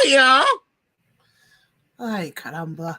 yeah. Ay, caramba.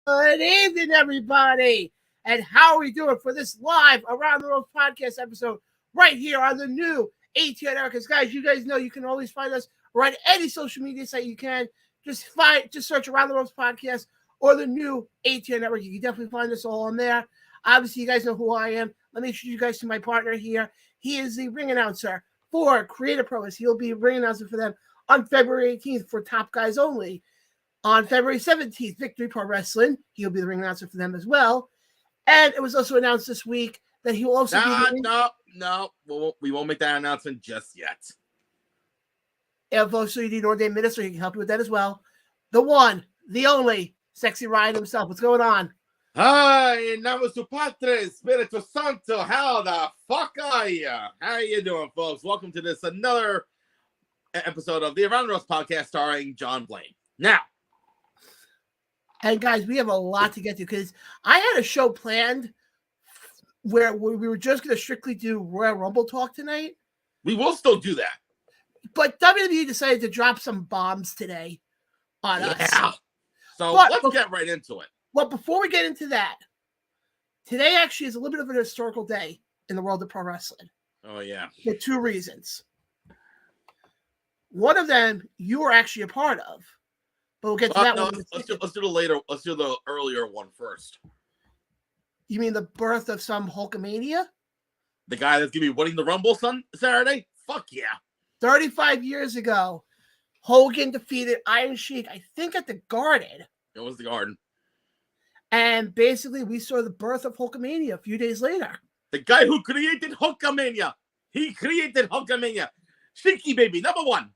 Good evening, everybody. And how are we doing for this live Around the World podcast episode right here on the new ATN Americans? Guys, you guys know you can always find us right at any social media site you can. Just search Around the World podcast or the new ATN Network. You can definitely find us all on there. Obviously, you guys know who I am. Let me introduce you guys to my partner here. He is the ring announcer for Creative Pros. He'll be ring announcing for them on February 18th for Top Guys Only. On Februry 17th, Victory Pro Wrestling, he'll be the ring announcer for them as well. And it was also announced this week that he will also be we won't make that announcement just yet. If also you need an ordained minister, he can help you with that as well. The one, the only, Sexy Ryan himself. What's going on? Hi, in name su Padre, Spiritu Santo. How the fuck are you? How you doing, folks? Welcome to this another episode of the Around the World podcast starring John Blaine. Now, and guys, we have a lot to get to because I had a show planned where we were just going to strictly do Royal Rumble talk tonight. We will still do that. But WWE decided to drop some bombs today on us. So let's get right into it. Well, before we get into that, today actually is a little bit of an historical day in the world of pro wrestling. Oh, yeah. For two reasons. One of them you were actually a part of. But we'll get to that one. Let's do the later. Let's do the earlier one first. You mean the birth of some Hulkamania? The guy that's going to be winning the Rumble Saturday? Fuck yeah. 35 years ago, Hogan defeated Iron Sheik, I think at the Garden. It was the Garden. And basically, we saw the birth of Hulkamania a few days later. The guy who created Hulkamania. He created Hulkamania. Stinky baby, number one.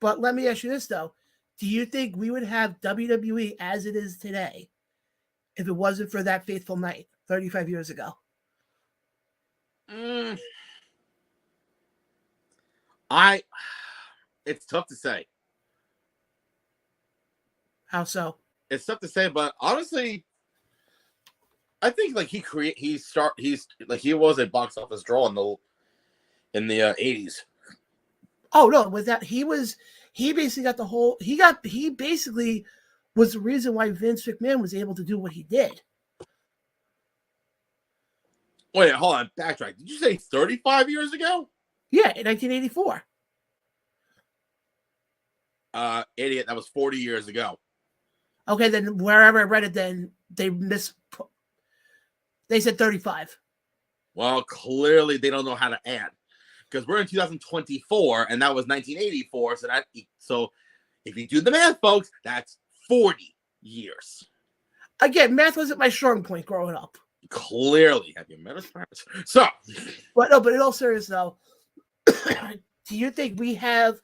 But let me ask you this, though. Do you think we would have WWE as it is today if it wasn't for that fateful night 35 years ago? It's tough to say. How so? It's tough to say, but honestly, I think like he was a box office draw in the 80s. Oh no, with that he basically got the whole he basically was the reason why Vince McMahon was able to do what he did. Wait, hold on, backtrack. Did you say 35 years ago? Yeah, in 1984. Idiot, that was 40 years ago. Okay, then wherever I read it, then they said 35. Well, clearly they don't know how to add. Because we're in 2024, and that was 1984. So if you do the math, folks, that's 40 years. Again, math wasn't my strong point growing up. Clearly, have you met us, parents? So, but in all seriousness, though, do you think we have?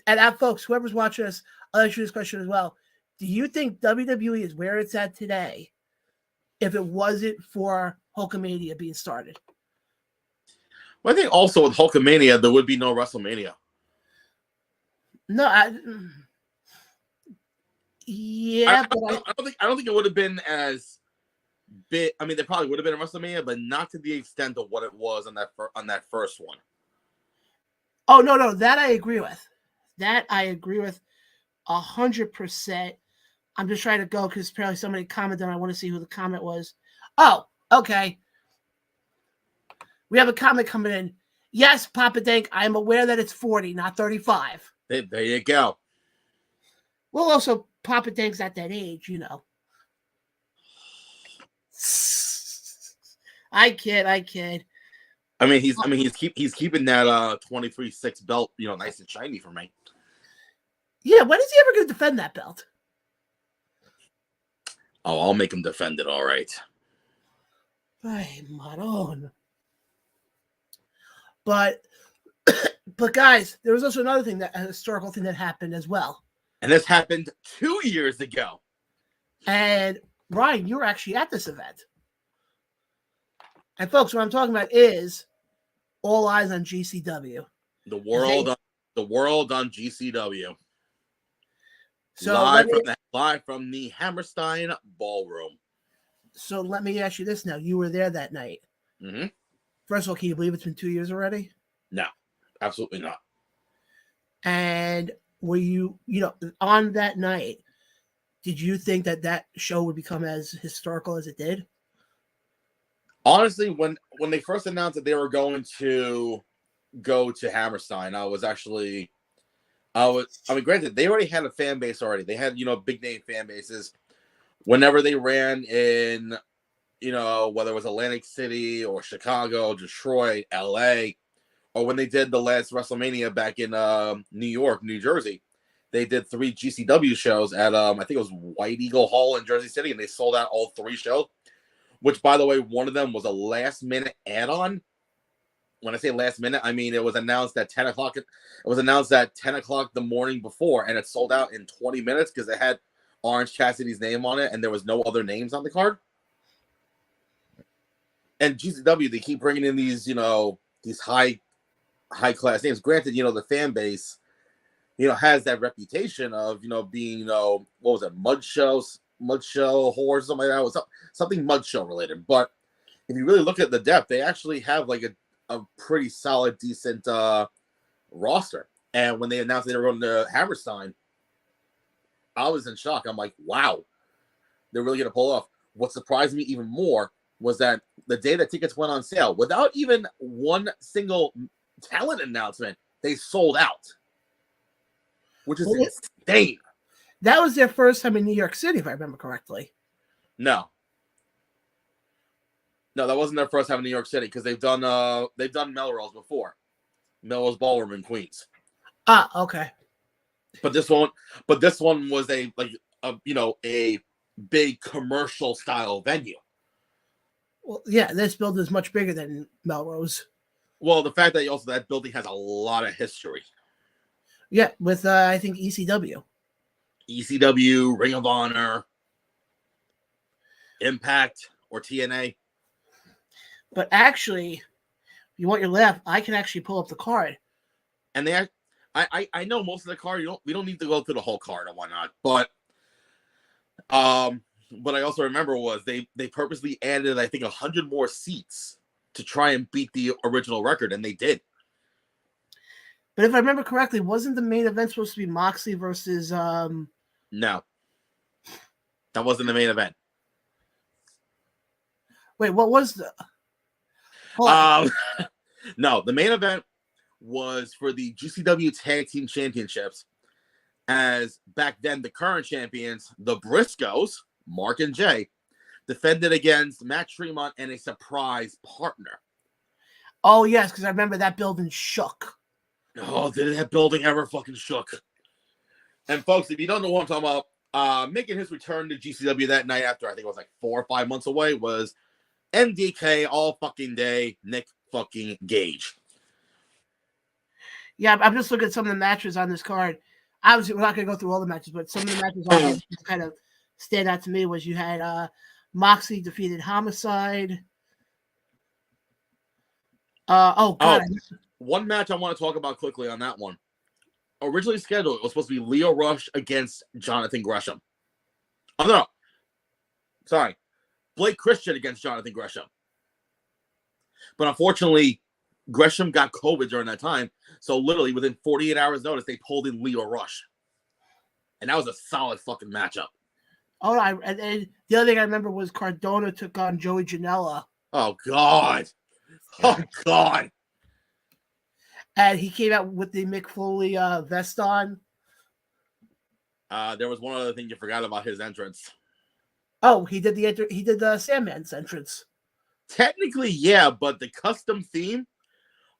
And folks, whoever's watching us, I'll ask you this question as well. Do you think WWE is where it's at today if it wasn't for Hulkamania being started? Well, I think also with Hulkamania, there would be no WrestleMania. No, I don't think it would have been as big. I mean, there probably would have been a WrestleMania, but not to the extent of what it was on that first one. Oh no, that I agree with. That I agree with 100%. I'm just trying to go because apparently somebody commented and I want to see who the comment was. Oh, okay. We have a comment coming in. Yes, Papa Dank, I am aware that it's 40, not 35. There you go. Well, also, Papa Dank's at that age, you know. I kid. I mean, he's keeping that 23-6 belt, nice and shiny for me. Yeah, when is he ever going to defend that belt? Oh, I'll make him defend it, all right. Ay, Maron. But guys, there was also another thing, a historical thing that happened as well. And this happened 2 years ago. And Ryan, you were actually at this event. And folks, what I'm talking about is All Eyes on GCW. The world on GCW. So live from the Hammerstein Ballroom. So let me ask you this now. You were there that night. Mm-hmm. First of all, can you believe it's been 2 years already? No, absolutely not. And were you on that night, did you think that show would become as historical as it did? Honestly, when they first announced that they were going to go to Hammerstein, granted, they already had a fan base already. They had, big name fan bases. Whenever they ran in, whether it was Atlantic City or Chicago, Detroit, LA, or when they did the last WrestleMania back in New York, New Jersey, they did 3 GCW shows at, I think it was White Eagle Hall in Jersey City, and they sold out all 3 shows, which, by the way, one of them was a last-minute add-on. When I say last minute, I mean it was announced at 10 o'clock. It was announced at 10 o'clock the morning before, and it sold out in 20 minutes because it had Orange Cassidy's name on it, and there was no other names on the card. And GCW, they keep bringing in these, these high class names. Granted, the fan base, has that reputation of, being, what was it, mud show whore, something like that. It was something mud show related. But if you really look at the depth, they actually have like a pretty solid, decent roster. And when they announced they were going to Hammerstein, I was in shock. I'm like, wow, they're really going to pull off. What surprised me even more was that the day that tickets went on sale, without even one single talent announcement, they sold out, which is insane. That was their first time in New York City, if I remember correctly. No, that wasn't their first time in New York City, because they've done Melrose before, Melrose Ballroom in Queens. Okay. But this one was a big commercial style venue. Well, yeah, this building is much bigger than Melrose. Well, the fact that that building has a lot of history. Yeah, with I think ECW, Ring of Honor, Impact, or TNA. But actually, if you want your laugh, I can actually pull up the card. And I know most of the card. We don't need to go through the whole card and whatnot. But what I also remember was they purposely added, I think, 100 more seats to try and beat the original record, and they did. But if I remember correctly, wasn't the main event supposed to be Moxley versus No. That wasn't the main event. Wait, what was the No, the main event was for the GCW Tag Team Championships, as back then the current champions, the Briscoes, Mark and Jay, defended against Matt Tremont and a surprise partner. Oh, yes, because I remember that building shook. Oh, did that building ever fucking shook? And folks, if you don't know what I'm talking about, making his return to GCW that night after I think it was like 4 or 5 months away was MDK all fucking day, Nick fucking Gage. Yeah, I'm just looking at some of the matches on this card. Obviously, we're not going to go through all the matches, but some of the matches on this kind of stand out to me was you had Moxley defeated Homicide. One match I want to talk about quickly on that one. Originally scheduled, it was supposed to be Leo Rush against Jonathan Gresham. Oh, no. Sorry. Blake Christian against Jonathan Gresham. But unfortunately, Gresham got COVID during that time. So literally within 48 hours notice, they pulled in Leo Rush. And that was a solid fucking matchup. Oh, and the other thing I remember was Cardona took on Joey Janela. Oh, God. Oh, God. And he came out with the Mick Foley vest on. There was one other thing you forgot about his entrance. Oh, he did the Sandman's entrance. Technically, yeah, but the custom theme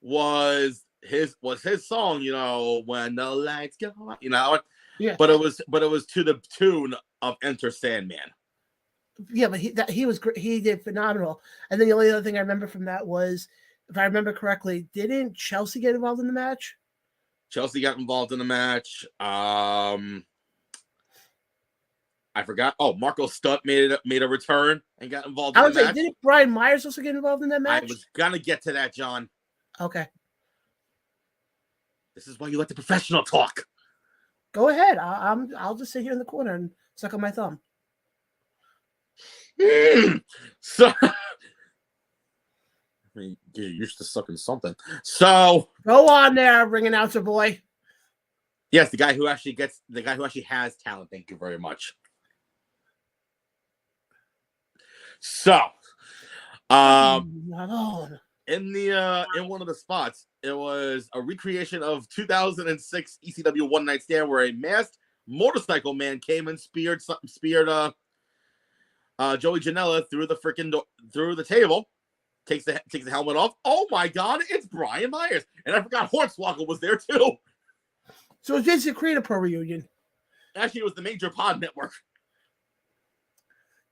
was his song, when the lights go on, Yeah. But it was to the tune of Enter Sandman. Yeah, but he was great. He did phenomenal. And then the only other thing I remember from that was, if I remember correctly, didn't Chelsea get involved in the match? Chelsea got involved in the match. I forgot. Oh, Marco Stunt made a return and got involved I in was the like, match. didn't Brian Myers also get involved in that match? I was gonna get to that, John. Okay. This is why you let the professional talk. Go ahead. I'll just sit here in the corner and suck on my thumb. So, I mean, you're used to sucking something. So, go on there, ring announcer boy. Yes, the guy who actually has talent. Thank you very much. So, in one of the spots, it was a recreation of 2006 ECW One Night Stand where a masked motorcycle man came and speared Joey Janela through the table. Takes the helmet off. Oh my God, it's Brian Myers, and I forgot Hornswoggle was there too. So it's basically a Creative Pro reunion. Actually, it was the Major Pod Network.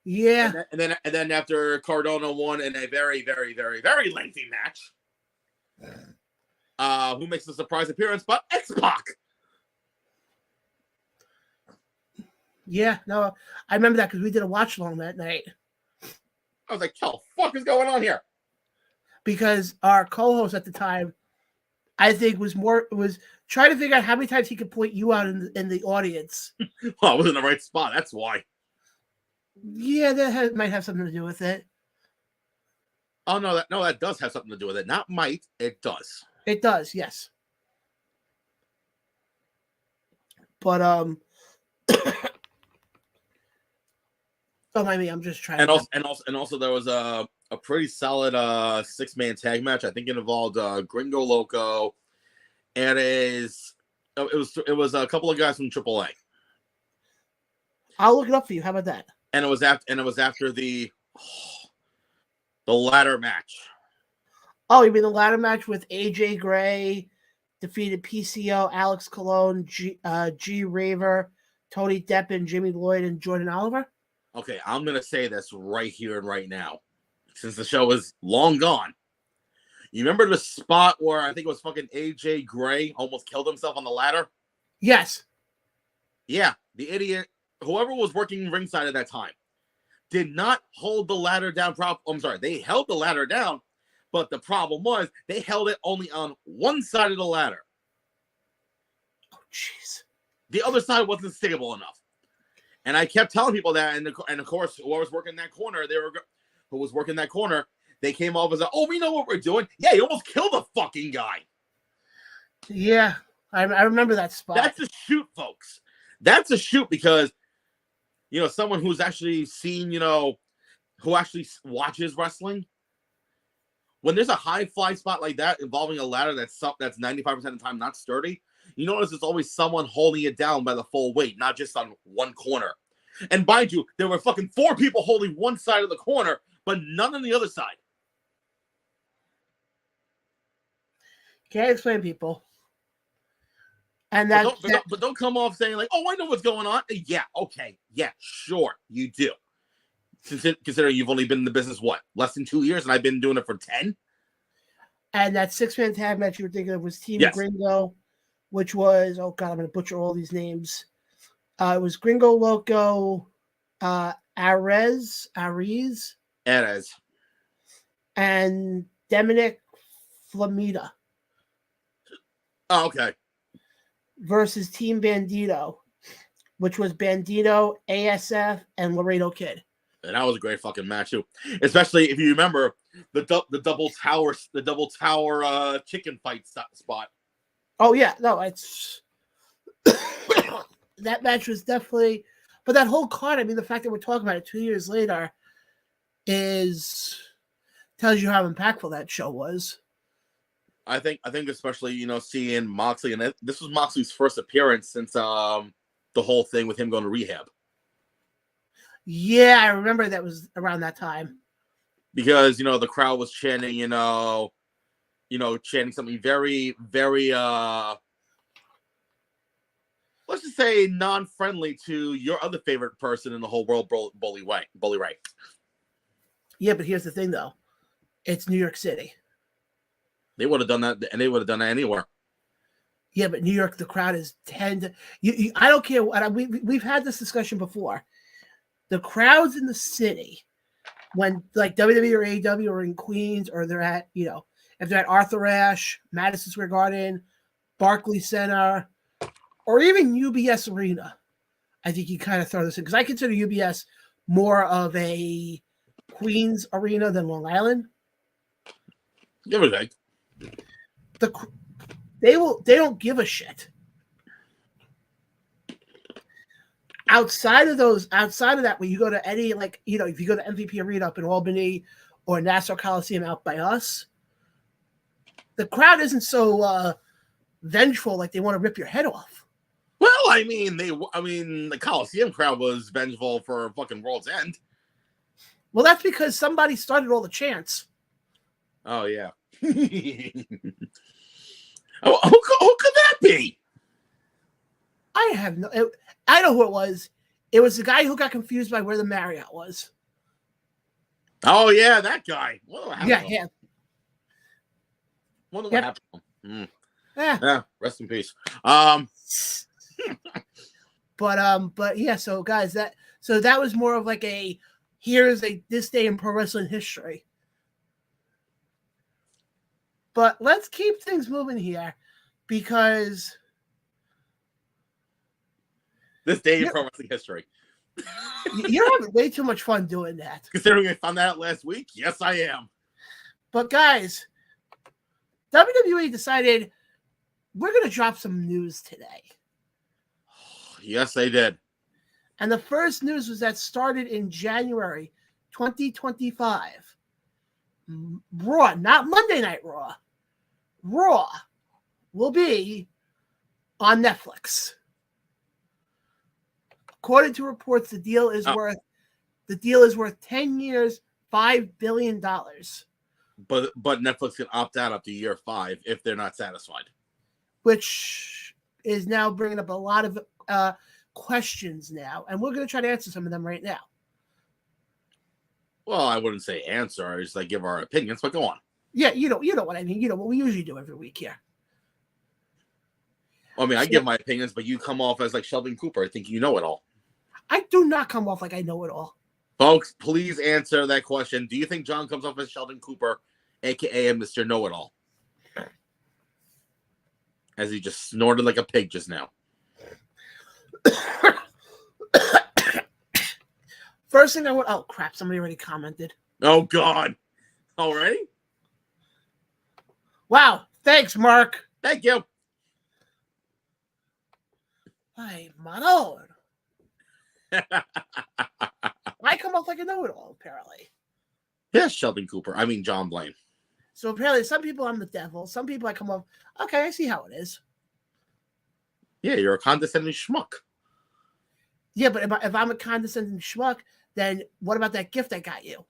Yeah. And then after Cardona won in a very, very, very, very lengthy match, who makes a surprise appearance but X-Pac. Yeah, no, I remember that because we did a watch along that night. I was like, "What the fuck is going on here?" Because our co-host at the time, I think, was trying to figure out how many times he could point you out in the audience. Well, I was in the right spot. That's why. Yeah, that might have something to do with it. Oh no, that does have something to do with it. Not might, it does. It does, yes. But oh, maybe I'm just trying. And also, there was a pretty solid 6-man tag match. I think it involved Gringo Loco, and it was a couple of guys from AAA. I'll look it up for you. How about that? And it was after the ladder match. Oh, you mean the ladder match with AJ Gray defeated PCO, Alex Colon, G Raver, Tony Deppen, Jimmy Lloyd, and Jordan Oliver? Okay, I'm going to say this right here and right now, since the show is long gone. You remember the spot where I think it was fucking AJ Gray almost killed himself on the ladder? Yes. Yeah, the idiot, whoever was working ringside at that time, did not hold the ladder down I'm sorry, they held the ladder down, but the problem was they held it only on one side of the ladder. Oh, jeez. The other side wasn't stable enough. And I kept telling people that, and of course, who was working that corner, they came off as, "Oh, we know what we're doing." Yeah, you almost killed a fucking guy. Yeah, I remember that spot. That's a shoot, folks. That's a shoot because, someone who's actually seen, who actually watches wrestling, when there's a high fly spot like that involving a ladder that's 95% of the time not sturdy, you notice there's always someone holding it down by the full weight, not just on one corner. And mind you, there were fucking 4 people holding one side of the corner, but none on the other side. Can't explain people. And but don't come off saying like, "Oh, I know what's going on." Yeah, okay, yeah, sure, you do. Considering you've only been in the business less than 2 years, and I've been doing it for 10. And that 6-man tag match you were thinking of was Team Gringo, which was, oh God, I'm going to butcher all these names. It was Gringo Loco, Arez, and Dominic Flamita. Oh, okay. Versus Team Bandito, which was Bandito, ASF, and Laredo Kid. And that was a great fucking match too, especially if you remember the double tower chicken fight spot. Oh yeah, no, it's that match was definitely, but that whole card. I mean, the fact that we're talking about it 2 years later tells you how impactful that show was. I think especially seeing Moxley, and this was Moxley's first appearance since the whole thing with him going to rehab. Yeah, I remember that was around that time. Because, the crowd was chanting, chanting something very, very, let's just say non-friendly to your other favorite person in the whole world, Bully Ray. Yeah, but here's the thing, though. It's New York City. They would have done that, and they would have done that anywhere. Yeah, but New York, the crowd is I don't care. We've had this discussion before. the crowds in the city when like WWE or AEW are in Queens, or they're at, if they're at Arthur Ashe, Madison Square Garden, Barclays Center, or even UBS Arena, I think you kind of throw this in, because I consider UBS more of a Queens arena than Long Island. Give or take. They don't give a shit. Outside of that, when you go to any, like, if you go to MVP Arena up in Albany or Nassau Coliseum out by us, the crowd isn't so vengeful, like they want to rip your head off. Well, I mean, the Coliseum crowd was vengeful for fucking World's End. Well, that's because somebody started all the chants. Oh, yeah. Who could that be? I know who it was. It was the guy who got confused by where the Marriott was. Oh, yeah, that guy. What happened to him? Yeah, rest in peace. But yeah, so guys, that was more of like this day in pro wrestling history. But let's keep things moving here, because this day in pro wrestling history. You're having way too much fun doing that. Considering I found that out last week, yes, I am. But guys, WWE decided we're going to drop some news today. Yes, they did. And the first news was that started in January 2025. Raw, not Monday Night Raw. Raw will be on Netflix. According to reports, the deal is worth 10 years, $5 billion. But Netflix can opt out up to year 5 if they're not satisfied. Which is now bringing up a lot of questions now, and we're going to try to answer some of them right now. Well, I wouldn't say answer. I just give our opinions, but go on. Yeah, you know what I mean. You know what we usually do every week here. Well, I mean, I give my opinions, but you come off as like Sheldon Cooper. I think you know it all. I do not come off like I know it all. Folks, please answer that question. Do you think John comes off as Sheldon Cooper, a.k.a. Mr. Know-It-All? As he just snorted like a pig just now. First thing oh crap, somebody already commented. Oh God. Already? Wow. Thanks, Mark. Thank you. Ay, Manon. I come off like a know-it-all, apparently. Yes, Sheldon Cooper. I mean, John Blaine. So apparently, some people I'm the devil. Some people I come off, okay, I see how it is. Yeah, you're a condescending schmuck. Yeah, but if I'm a condescending schmuck, then what about that gift I got you?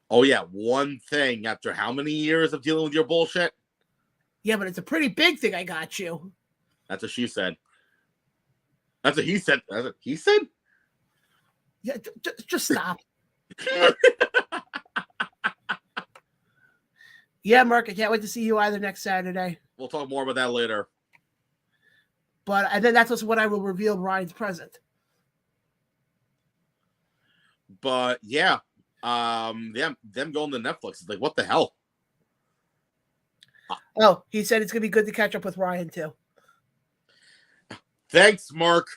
Oh, yeah, one thing after how many years of dealing with your bullshit? Yeah, but it's a pretty big thing I got you. That's what she said. That's what he said. That's what he said? Yeah, just stop. Yeah, Mark, I can't wait to see you either next Saturday. We'll talk more about that later. And then that's also what I will reveal Ryan's present. But yeah, them going to Netflix is like, what the hell? Oh, he said it's gonna be good to catch up with Ryan too. Thanks, Mark.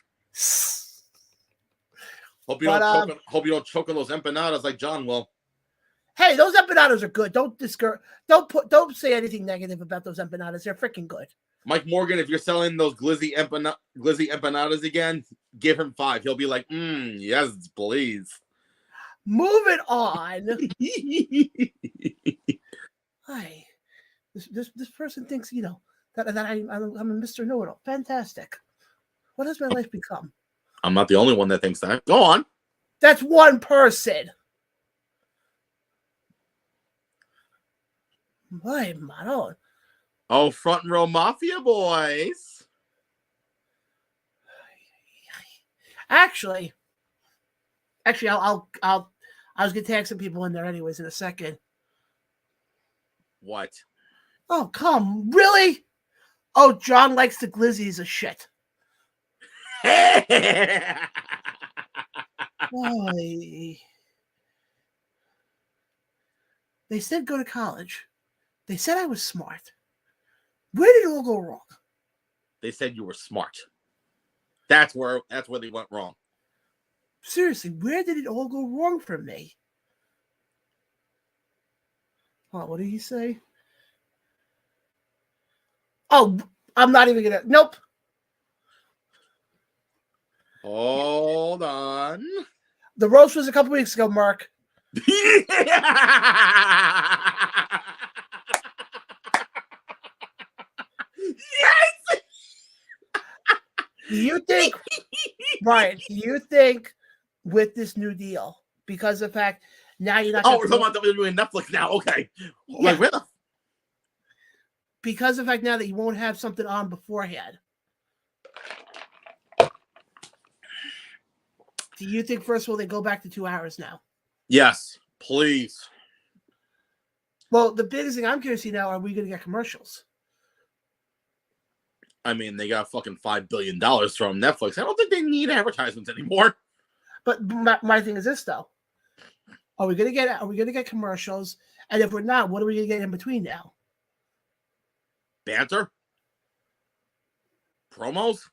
Hope you don't choke on those empanadas like John will. Hey, those empanadas are good. Don't say anything negative about those empanadas. They're freaking good. Mike Morgan, if you're selling those glizzy empanadas again, give him 5. He'll be like, yes, please. Moving on. Hi. This person thinks, that I'm a Mr. Know-It-All. Fantastic. What has my life become? I'm not the only one that thinks that. Go on. That's one person. My Manon. Oh, front row mafia boys. Actually, I was gonna tag some people in there anyways in a second. What? Oh, really? Oh, John likes the glizzies of shit. Boy. They said go to college. They said I was smart. Where did it all go wrong? They said you were smart. That's where they went wrong. Seriously, where did it all go wrong for me? Oh, what did he say? Oh, I'm not even gonna. Nope. Hold on. The roast was a couple weeks ago, Mark. Yes! Do you think, Ryan, do you think with this new deal, because of the fact now you're not... Oh, we're talking about WWE and Netflix now. Okay. Yeah. Like, where the... Because of the fact now that you won't have something on beforehand. Do you think, first of all, they go back to 2 hours now? Yes, please. Well, the biggest thing I'm curious to see now, are we going to get commercials? I mean, they got fucking $5 billion from Netflix. I don't think they need advertisements anymore. But my thing is this, though. Are we going to get commercials? And if we're not, what are we going to get in between now? Banter? Promos?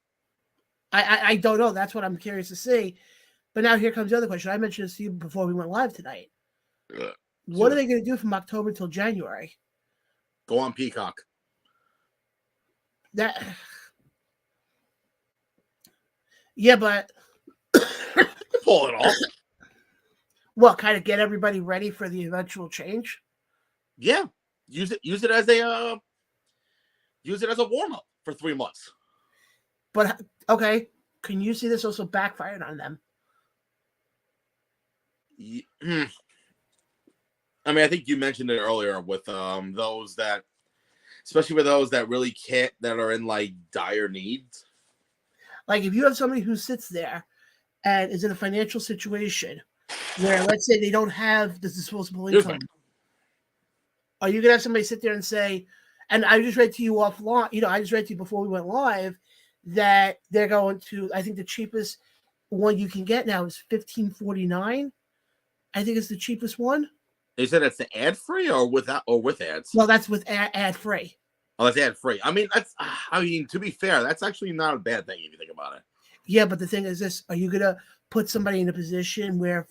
I don't know. That's what I'm curious to see. But now here comes the other question. I mentioned this to you before we went live tonight. What are they going to do from October till January? Go on Peacock. Yeah, but pull it off. What, kind of get everybody ready for the eventual change? Yeah, use it as a warm up for 3 months. But okay, can you see this also backfired on them? I mean, I think you mentioned it earlier with those that, especially with those that really can't, that are in like dire needs. Like if you have somebody who sits there and is in a financial situation where, let's say, they don't have the disposable income, are you gonna have somebody sit there and say, and I just read to you offline, I just read to you before we went live that they're going to, I think the cheapest one you can get now is $15.49. I think it's the cheapest one. They said it's the ad free or with ads. Well, that's with ad free. Oh, that's ad free. I mean, to be fair, that's actually not a bad thing if you think about it. Yeah, but the thing is this: are you gonna put somebody in a position where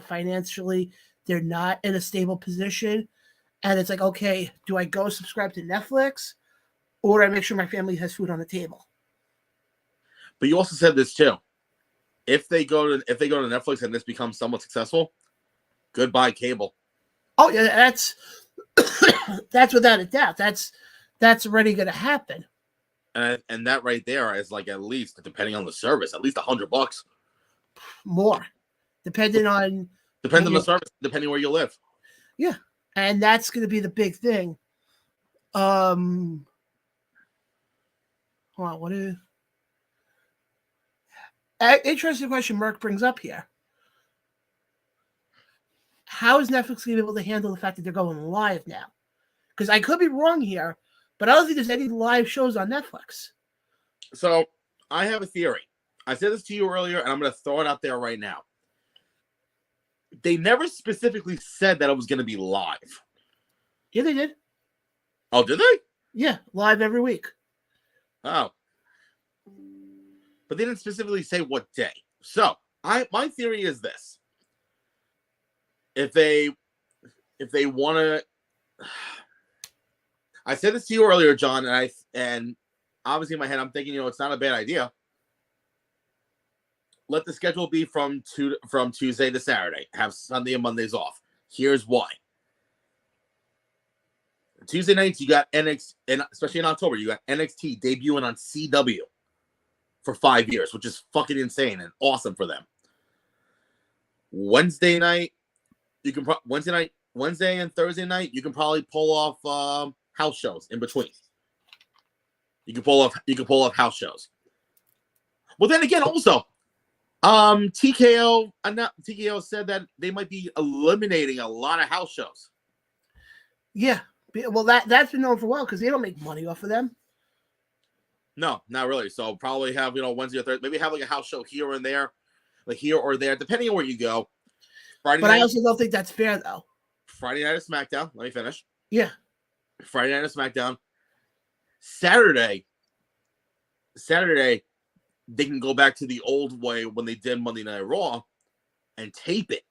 financially they're not in a stable position, and it's like, okay, do I go subscribe to Netflix, or do I make sure my family has food on the table? But you also said this too. If they go to Netflix and this becomes somewhat successful, goodbye cable. Oh yeah, that's without a doubt. That's already going to happen. And that right there is like, at least, depending on the service, at least $100 more, depending on the service, depending where you live. Yeah, and that's going to be the big thing. Hold on, what is? Interesting question Merck brings up here. How is Netflix going to be able to handle the fact that they're going live now? Because I could be wrong here, but I don't think there's any live shows on Netflix. So I have a theory. I said this to you earlier, and I'm going to throw it out there right now. They never specifically said that it was going to be live. Yeah, they did. Oh, did they? Yeah, live every week. Oh. But they didn't specifically say what day. So my theory is this. If they want to, I said this to you earlier, John, and obviously in my head I'm thinking, it's not a bad idea. Let the schedule be from Tuesday to Saturday. Have Sunday and Mondays off. Here's why. Tuesday nights you got NXT, and especially in October you got NXT debuting on CW for 5 years, which is fucking insane and awesome for them. Wednesday and Thursday night, you can probably pull off house shows in between. You can pull off house shows. Well, then again, also, TKO said that they might be eliminating a lot of house shows. Yeah, well, that's been known for a while because they don't make money off of them. No, not really. So probably have Wednesday or Thursday, maybe have like a house show here and there. like here or there, depending on where you go. Friday But night, I also don't think that's fair, though. Friday night of SmackDown. Let me finish. Yeah. Friday night of SmackDown. Saturday, they can go back to the old way when they did Monday Night Raw and tape it.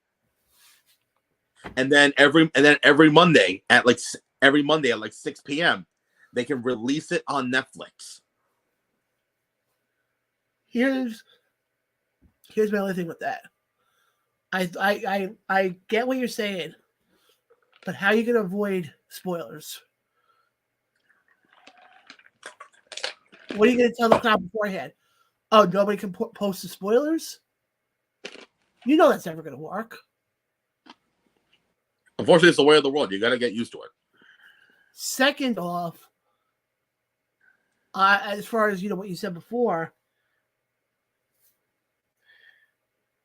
And then every Monday at like 6 p.m. they can release it on Netflix. Here's my only thing with that. I get what you're saying, but how are you going to avoid spoilers? What are you going to tell the crowd beforehand? Oh, nobody can post the spoilers? You know that's never going to work. Unfortunately, it's the way of the world. You got to get used to it. Second off, as far as what you said before,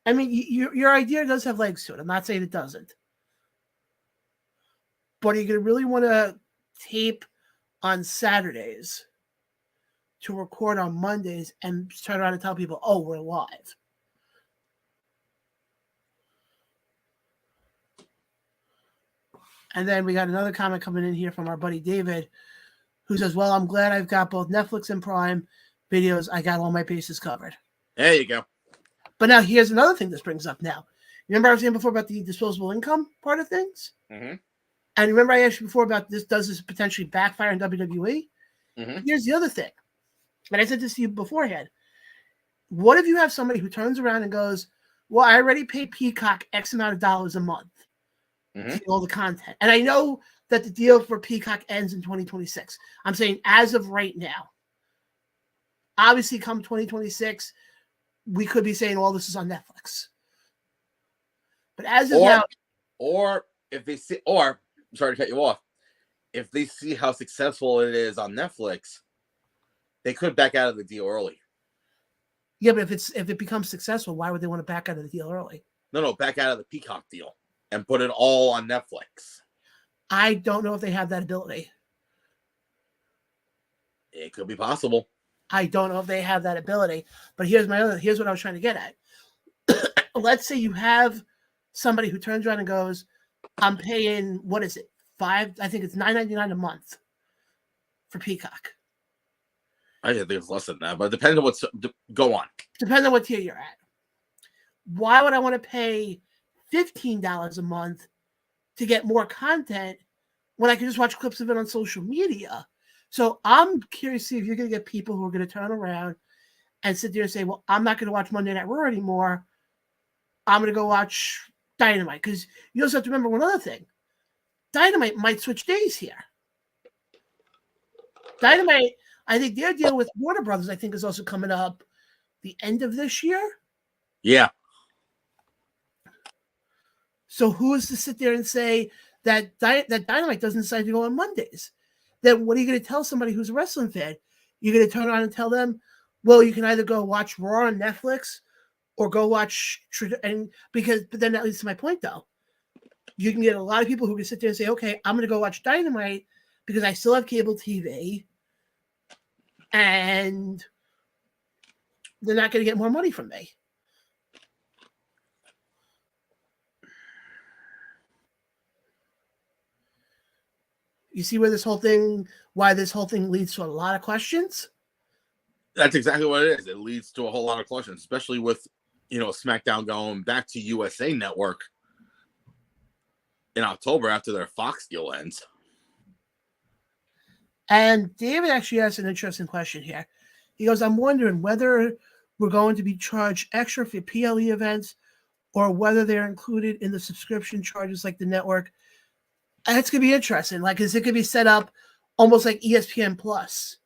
I mean, your idea does have legs to it. I'm not saying it doesn't. But are you going to really want to tape on Saturdays to record on Mondays and turn around and tell people, oh, we're live? And then we got another comment coming in here from our buddy David, who says, well, I'm glad I've got both Netflix and Prime videos. I got all my bases covered. There you go. But now here's another thing this brings up now. Remember I was saying before about the disposable income part of things? Mm-hmm. And remember I asked you before about does this potentially backfire in WWE? Mm-hmm. Here's the other thing. And I said this to you beforehand. What if you have somebody who turns around and goes, well, I already pay Peacock X amount of dollars a month to get all the content. And I know that the deal for Peacock ends in 2026. I'm saying as of right now. Obviously, come 2026, we could be saying all this is on Netflix. But as of now, or if they see, or sorry to cut you off, if they see how successful it is on Netflix, they could back out of the deal early. Yeah, but if it becomes successful, why would they want to back out of the deal early? No, back out of the Peacock deal and put it all on Netflix. I don't know if they have that ability. It could be possible. I don't know if they have that ability. But here's what I was trying to get at. Let's say you have somebody who turns around and goes, I'm paying, what is it? I think it's $9.99 a month for Peacock. I think it's less than that, but depending on what's go on. Depends on what tier you're at. Why would I want to pay $15 a month to get more content when I can just watch clips of it on social media? So I'm curious to see if you're going to get people who are going to turn around and sit there and say, well, I'm not going to watch Monday Night Raw anymore. I'm going to go watch Dynamite. Because you also have to remember one other thing. Dynamite might switch days here. Dynamite, I think their deal with Warner Brothers, I think, is also coming up the end of this year. Yeah. So who is to sit there and say that Dynamite doesn't decide to go on Mondays? Then what are you going to tell somebody who's a wrestling fan? You're going to turn around and tell them, well, you can either go watch Raw on Netflix or go watch, but then that leads to my point, though. You can get a lot of people who can sit there and say, okay, I'm going to go watch Dynamite because I still have cable TV and they're not going to get more money from me. You see why this whole thing leads to a lot of questions? That's exactly what it is. It leads to a whole lot of questions, especially with, SmackDown going back to USA Network in October after their Fox deal ends. And David actually asked an interesting question here. He goes, I'm wondering whether we're going to be charged extra for PLE events or whether they're included in the subscription charges like the network. And it's going to be interesting. Like, it could be set up almost like ESPN Plus,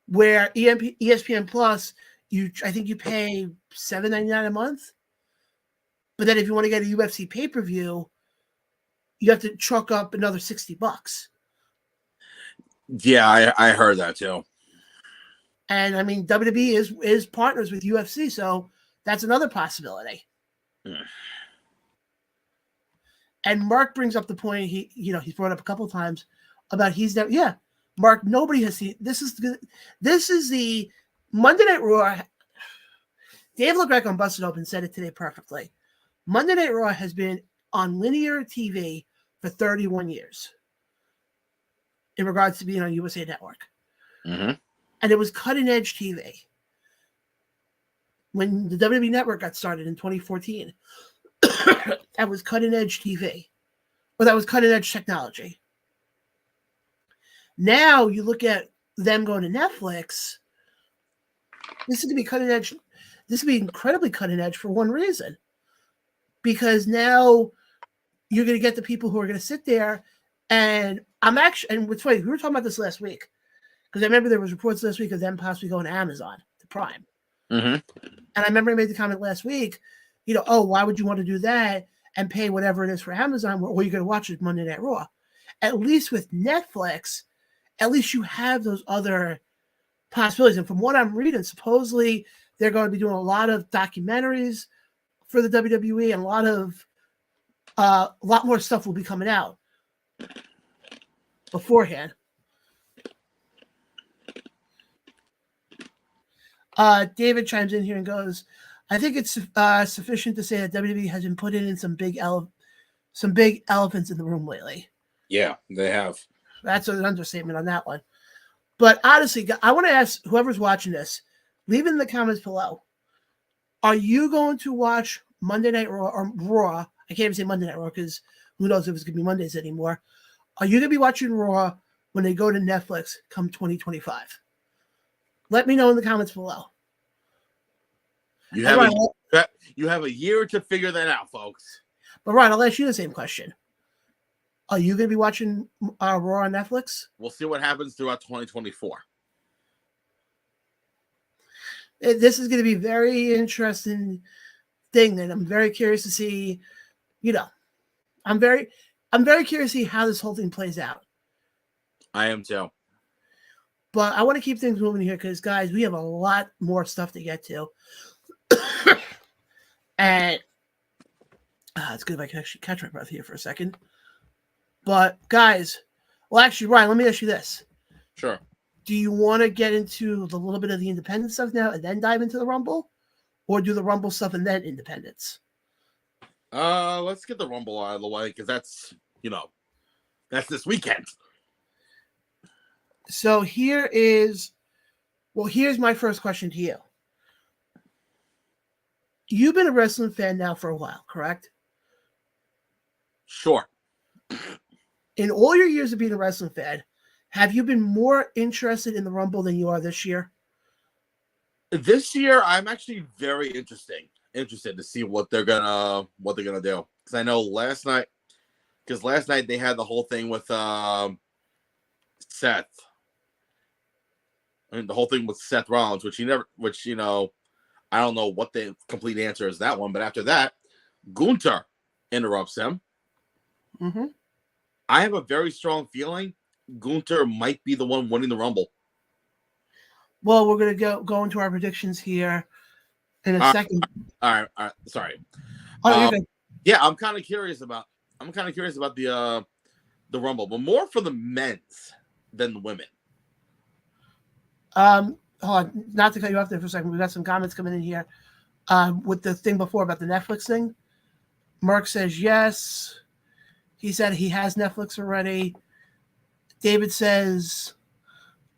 where ESPN Plus, I think you pay $7.99 a month. But then if you want to get a UFC pay-per-view, you have to chalk up another $60. Yeah, I heard that too. And I mean, WWE is partners with UFC, so that's another possibility. And Mark brings up the point he's brought up a couple of times about Mark, nobody has seen this is the Monday Night Raw. Dave LaGreca on Busted Open said it today perfectly. Monday Night Raw has been on linear TV for 31 years in regards to being on USA Network. Mm-hmm. And it was cutting-edge TV. When the WWE Network got started in 2014, that was cutting-edge TV. Or that was cutting-edge technology. Now you look at them going to Netflix, this is going to be cutting edge. This will be incredibly cutting edge for one reason. Because now you're going to get the people who are going to sit there, and what's funny, we were talking about this last week, because I remember there was reports last week of them possibly going to Amazon, to Prime. Mm-hmm. And I remember I made the comment last week, why would you want to do that and pay whatever it is for Amazon, or you're going to watch it Monday Night Raw? At least with Netflix, at least you have those other possibilities. And from what I'm reading, supposedly they're going to be doing a lot of documentaries for the WWE, and a lot more stuff will be coming out beforehand. David chimes in here and goes, I think it's sufficient to say that WWE has been putting in some big elephants in the room lately. Yeah, they have. That's an understatement on that one. But honestly, I want to ask whoever's watching this, leave in the comments below. Are you going to watch Monday Night Raw or Raw? I can't even say Monday Night Raw because who knows if it's going to be Mondays anymore. Are you going to be watching Raw when they go to Netflix come 2025? Let me know in the comments below. You have a year to figure that out, folks. But Ron, I'll ask you the same question. Are you going to be watching Raw on Netflix? We'll see what happens throughout 2024. This is going to be a very interesting thing, and I'm very curious to see. I'm very curious to see how this whole thing plays out. I am too. But I want to keep things moving here because, guys, we have a lot more stuff to get to. And it's good if I can actually catch my breath here for a second. But, guys, well, actually, Ryan, let me ask you this. Sure. Do you want to get into the little bit of the independent stuff now and then dive into the Rumble? Or do the Rumble stuff and then independence? Let's get the Rumble out of the way because that's this weekend. So here's my first question to you. You've been a wrestling fan now for a while, correct? Sure. In all your years of being a wrestling fan, have you been more interested in the Rumble than you are this year? This year, I'm actually very interested to see what they're gonna do. Because I know last night they had the whole thing with Seth. I mean, the whole thing with Seth Rollins, I don't know what the complete answer is that one, but after that, Gunther interrupts him. Mm-hmm. I have a very strong feeling Gunther might be the one winning the Rumble. Well, we're gonna go into our predictions here in a second. All right. Sorry. Oh, you're good. Yeah, I'm kind of curious about the Rumble, but more for the men's than the women. Hold on, not to cut you off there for a second. We've got some comments coming in here. With the thing before about the Netflix thing, Mark says yes. He said he has Netflix already. David says,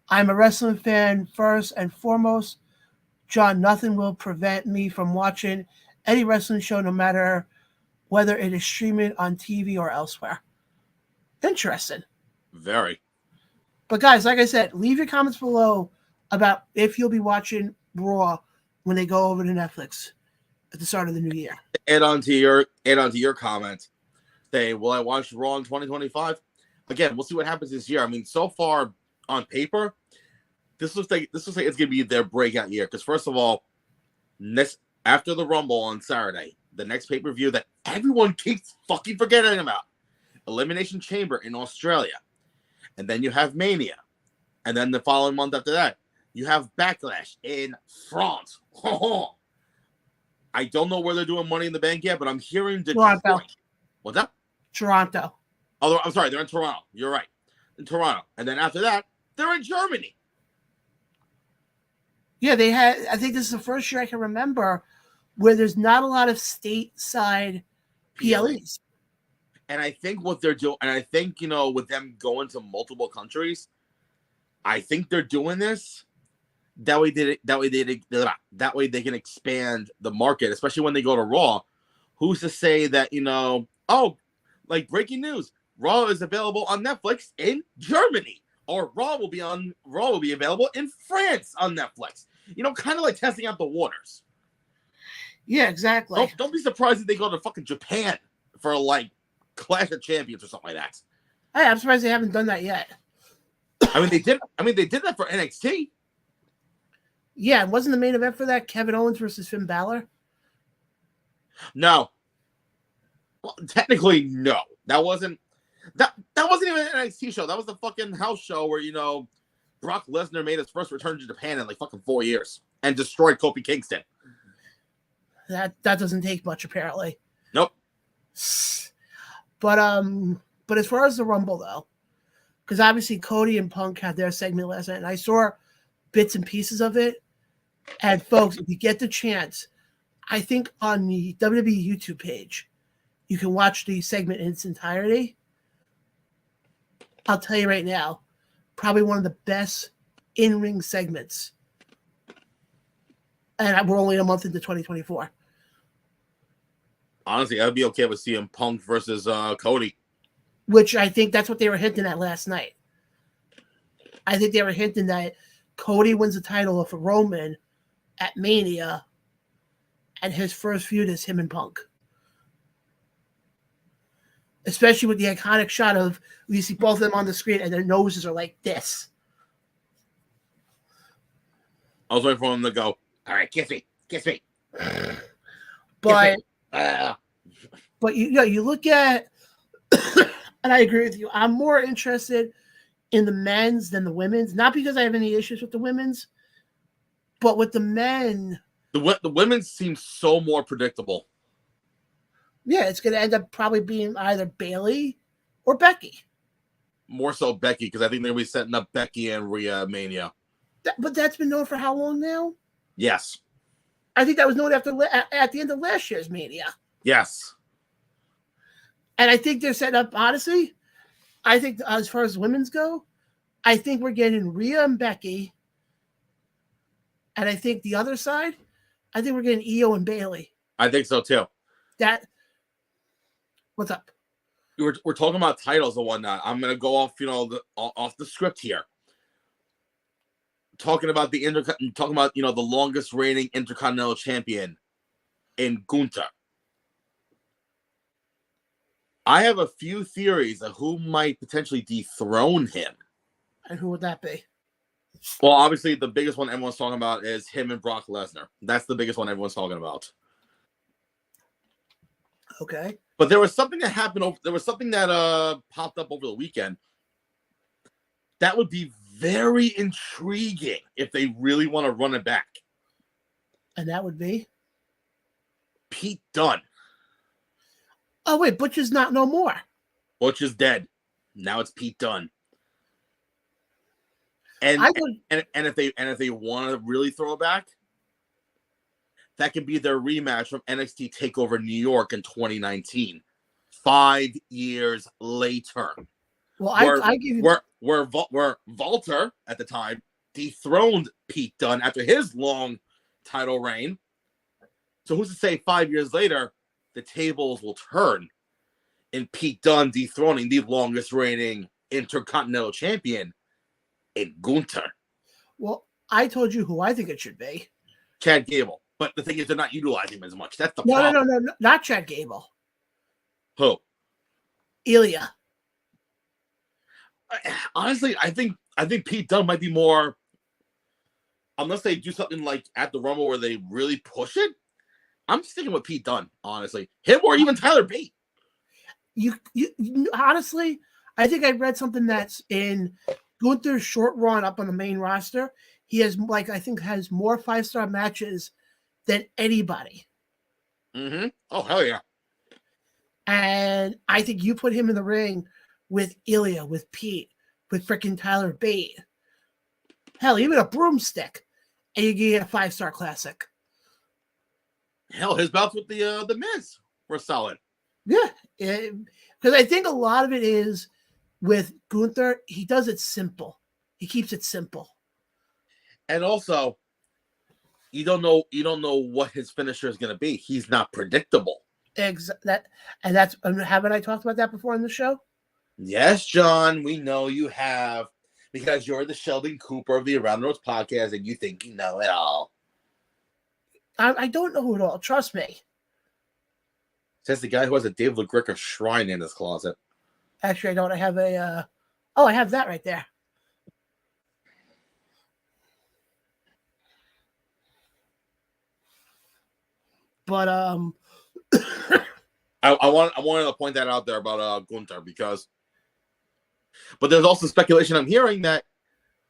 I'm a wrestling fan first and foremost. John, nothing will prevent me from watching any wrestling show, no matter whether it is streaming on TV or elsewhere. Interesting. Very. But guys, like I said, leave your comments below about if you'll be watching Raw when they go over to Netflix at the start of the new year. Add on to your comment. Say, will I watch Raw in 2025? Again, we'll see what happens this year. I mean, so far on paper, this looks like it's going to be their breakout year. Because first of all, after the Rumble on Saturday, the next pay-per-view that everyone keeps fucking forgetting about, Elimination Chamber in Australia, and then you have Mania, and then the following month after that, you have Backlash in France. I don't know where they're doing Money in the Bank yet, but I'm hearing Detroit. Toronto. What's that? Toronto. Oh, I'm sorry, they're in Toronto. You're right. In Toronto. And then after that, they're in Germany. Yeah, they had. I think this is the first year I can remember where there's not a lot of stateside PLEs. And I think what they're doing, and I think, with them going to multiple countries, I think they're doing this. That way they can expand the market, especially when they go to Raw. Who's to say that, like breaking news, Raw is available on Netflix in Germany, or Raw will be available in France on Netflix. Kind of like testing out the waters. Yeah, exactly. Don't be surprised if they go to fucking Japan for like Clash of Champions or something like that. Hey, I'm surprised they haven't done that yet. They did that for NXT. Yeah, wasn't the main event for that Kevin Owens versus Finn Balor? No. Well, technically, no. That wasn't even an NXT show. That was the fucking house show where, Brock Lesnar made his first return to Japan in like fucking 4 years and destroyed Kofi Kingston. That doesn't take much, apparently. Nope. But as far as the Rumble, though, because obviously Cody and Punk had their segment last night, and I saw bits and pieces of it. And folks, if you get the chance, I think on the WWE YouTube page, you can watch the segment in its entirety. I'll tell you right now, probably one of the best in-ring segments. And we're only a month into 2024. Honestly, I'd be okay with seeing Punk versus Cody. Which I think that's what they were hinting at last night. I think they were hinting that Cody wins the title of Roman at Mania, and his first feud is him and Punk. Especially with the iconic shot of you see both of them on the screen and their noses are like this. I was waiting for him to go, all right, kiss me. But you look at, and I agree with you, I'm more interested in the men's than the women's. Not because I have any issues with the women's, but with the men. The women's seem so more predictable. Yeah, it's going to end up probably being either Bayley or Becky. More so Becky, because I think they're going to be setting up Becky and Rhea Mania. But that's been known for how long now? Yes. I think that was known at the end of last year's Mania. Yes. And I think they're setting up, honestly, I think as far as women's go, I think we're getting Rhea and Becky. And I think the other side, I think we're getting Io and Bayley. I think so too. What's up? We're talking about titles and whatnot. I'm gonna go off, off the script here. Talking about the longest reigning Intercontinental Champion in Gunther. I have a few theories of who might potentially dethrone him. And who would that be? Well, obviously, the biggest one everyone's talking about is him and Brock Lesnar. That's the biggest one everyone's talking about. Okay. But there was something that happened. There was something that popped up over the weekend. That would be very intriguing if they really want to run it back. And that would be? Pete Dunne. Oh, wait, Butch is not no more. Butch is dead. Now it's Pete Dunne. And if they want to really throw it back, that could be their rematch from NXT TakeOver New York in 2019, 5 years later. Well, I give you where Walter at the time dethroned Pete Dunne after his long title reign. So who's to say 5 years later the tables will turn in Pete Dunne dethroning the longest reigning Intercontinental Champion in Gunther? Well, I told you who I think it should be. Chad Gable. But the thing is, they're not utilizing him as much. That's the problem. No, not Chad Gable. Who? Ilya. Honestly, I think Pete Dunne might be more, unless they do something like at the Rumble where they really push it. I'm sticking with Pete Dunne, honestly. Him or even Tyler Bate. You honestly, I think I read something that's in Gunther's short run up on the main roster. He has has more 5-star matches than anybody. Mm-hmm. Oh, hell yeah. And I think you put him in the ring with Ilya, with Pete, with freaking Tyler Bate. Hell, even a broomstick. and you get a 5-star classic. Hell, his bouts with the Miz were solid. Yeah, because I think a lot of it is with Gunther. He does it simple. He keeps it simple. And also, you don't know what his finisher is going to be. He's not predictable. Haven't I talked about that before on the show? Yes, John, we know you have, because you're the Sheldon Cooper of the Around the Rose podcast, and you think you know it all. I don't know it all. Trust me. Says the guy who has a Dave LaGreca shrine in his closet. Actually, I don't. I have a. I have that right there. But I wanted to point that out there about Gunther but there's also speculation I'm hearing that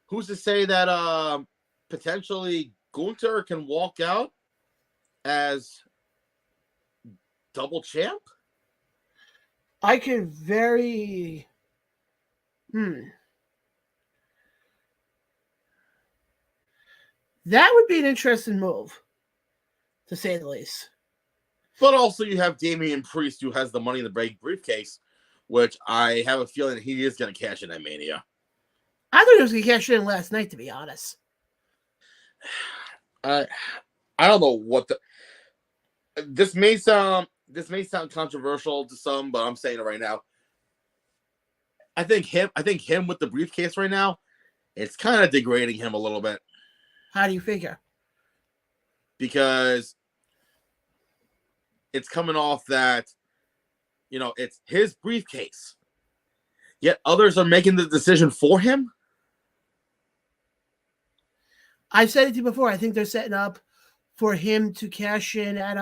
who's to say that potentially Gunther can walk out as double champ? I could very. That would be an interesting move, to say the least. But also you have Damian Priest, who has the Money in the Bank briefcase, which I have a feeling he is going to cash in at Mania. I thought he was going to cash in last night, to be honest. I don't know what the. This may sound controversial to some, but I'm saying it right now. I think him with the briefcase right now, it's kind of degrading him a little bit. How do you figure? Because it's coming off that, it's his briefcase. Yet others are making the decision for him. I've said it to you before. I think they're setting up for him to cash in at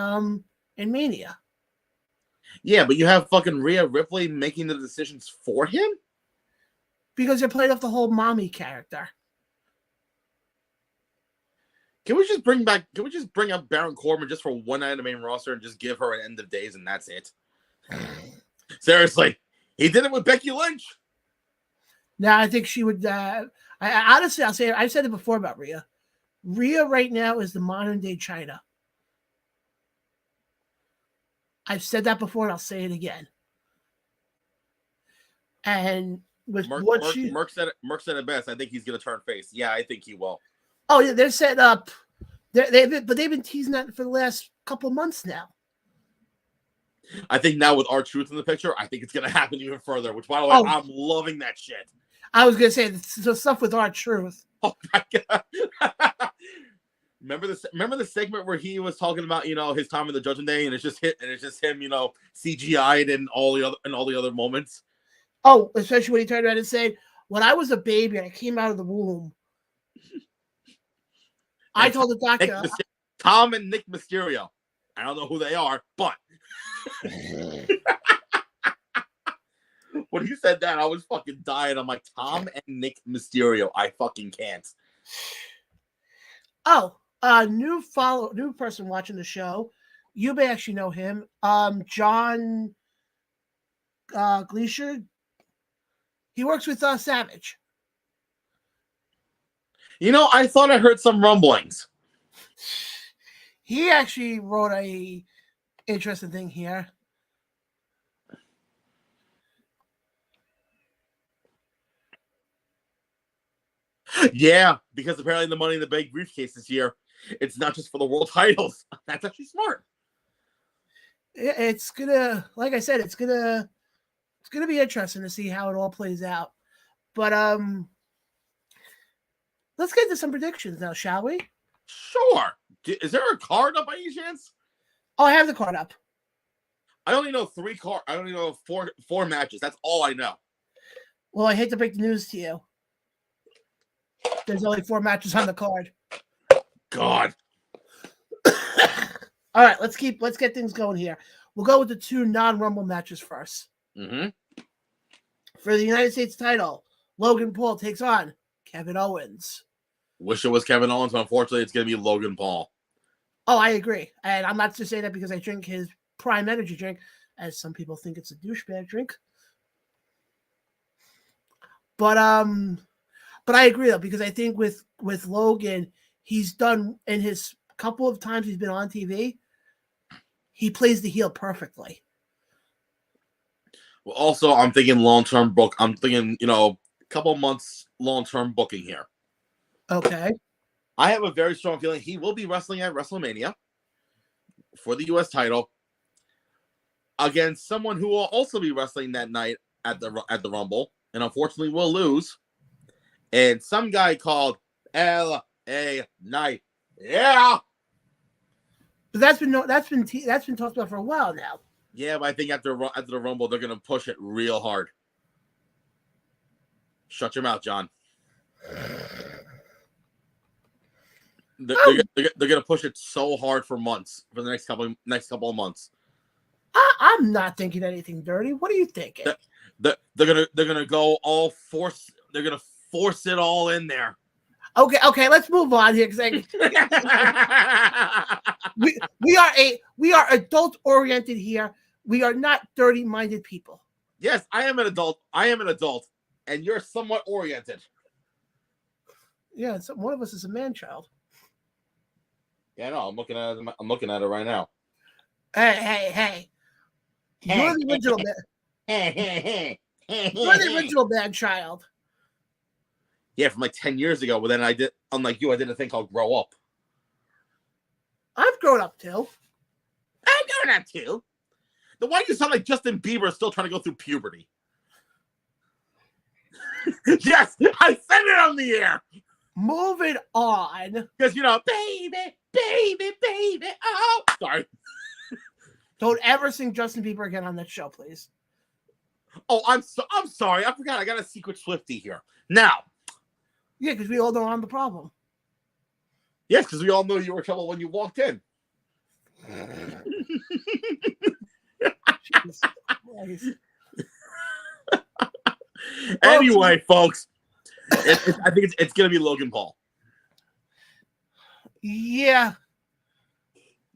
in Mania. Yeah, but you have fucking Rhea Ripley making the decisions for him? Because they're playing off the whole mommy character. Can we just bring up Baron Corbin just for one night on the main roster and just give her an end of days and that's it? Seriously. He did it with Becky Lynch. Now I think she would honestly, I'll say it, I've said it before about Rhea. Rhea right now is the modern day China. I've said that before and I'll say it again. And with Merck said it best. I think he's gonna turn face. Yeah, I think he will. Oh yeah, they're set up. They've been teasing that for the last couple of months now. I think now with R-Truth in the picture, I think it's gonna happen even further. Which, by the way, I'm loving that shit. I was gonna say the stuff with R-Truth. Oh my god! Remember the segment where he was talking about his time in the Judgment Day, and it's just him CGI'd in all the other moments. Oh, especially when he turned around and said, "When I was a baby and I came out of the womb." I told the doctor, Tom and Nick Mysterio. I don't know who they are, but when he said that, I was fucking dying. I'm like, Tom and Nick Mysterio. I fucking can't. Oh, new person watching the show. You may actually know him. John Gleischer. He works with Savage. I thought I heard some rumblings. He actually wrote a interesting thing here. Yeah, because apparently the Money in the Bank briefcase this year, it's not just for the world titles. That's actually smart. It's gonna, like I said, it's gonna be interesting to see how it all plays out. But let's get to some predictions now, shall we? Sure. Is there a card up by any chance? Oh, I have the card up. I only know four matches. That's all I know. Well, I hate to break the news to you. There's only 4 matches on the card. God. All right, let's get things going here. We'll go with the 2 non-Rumble matches first. Mm-hmm. For the United States title, Logan Paul takes on Kevin Owens. Wish it was Kevin Owens, but unfortunately it's going to be Logan Paul. Oh, I agree. And I'm not just saying that because I drink his Prime Energy drink, as some people think it's a douchebag drink. But I agree though, because I think with Logan, he's done in his couple of times he's been on TV, he plays the heel perfectly. Well, also, I'm thinking long-term book. I'm thinking, a couple months long-term booking here. Okay. I have a very strong feeling he will be wrestling at Wrestlemania for the U.S. title against someone who will also be wrestling that night at the Rumble, and unfortunately will lose. And some guy called L.A. Knight. Yeah. But that's been talked about for a while now. Yeah, but I think after the Rumble, they're gonna push it real hard. Shut your mouth, John. They're gonna push it so hard for months, for the next couple of months. I'm not thinking anything dirty. What are you thinking? They're gonna go all force. They're gonna force it all in there. Okay. Let's move on here because we are adult oriented here. We are not dirty minded people. Yes, I am an adult. And you're somewhat oriented. Yeah, one of us is a man child. Yeah, no, I'm looking at it right now. Hey. You're the original man. You're the original man child. Yeah, from like 10 years ago. But then unlike you, I didn't think I'll grow up. I've grown up too. I'm grown up too. Then why do you sound like Justin Bieber is still trying to go through puberty? Yes, I said it on the air. Moving on. Because, baby. Oh, sorry. Don't ever sing Justin Bieber again on that show, please. Oh, I'm sorry. I forgot. I got a secret Swiftie here. Now. Yeah, because we all know I'm the problem. Yes, because we all know you were trouble when you walked in. Anyway, folks, I think it's going to be Logan Paul. Yeah.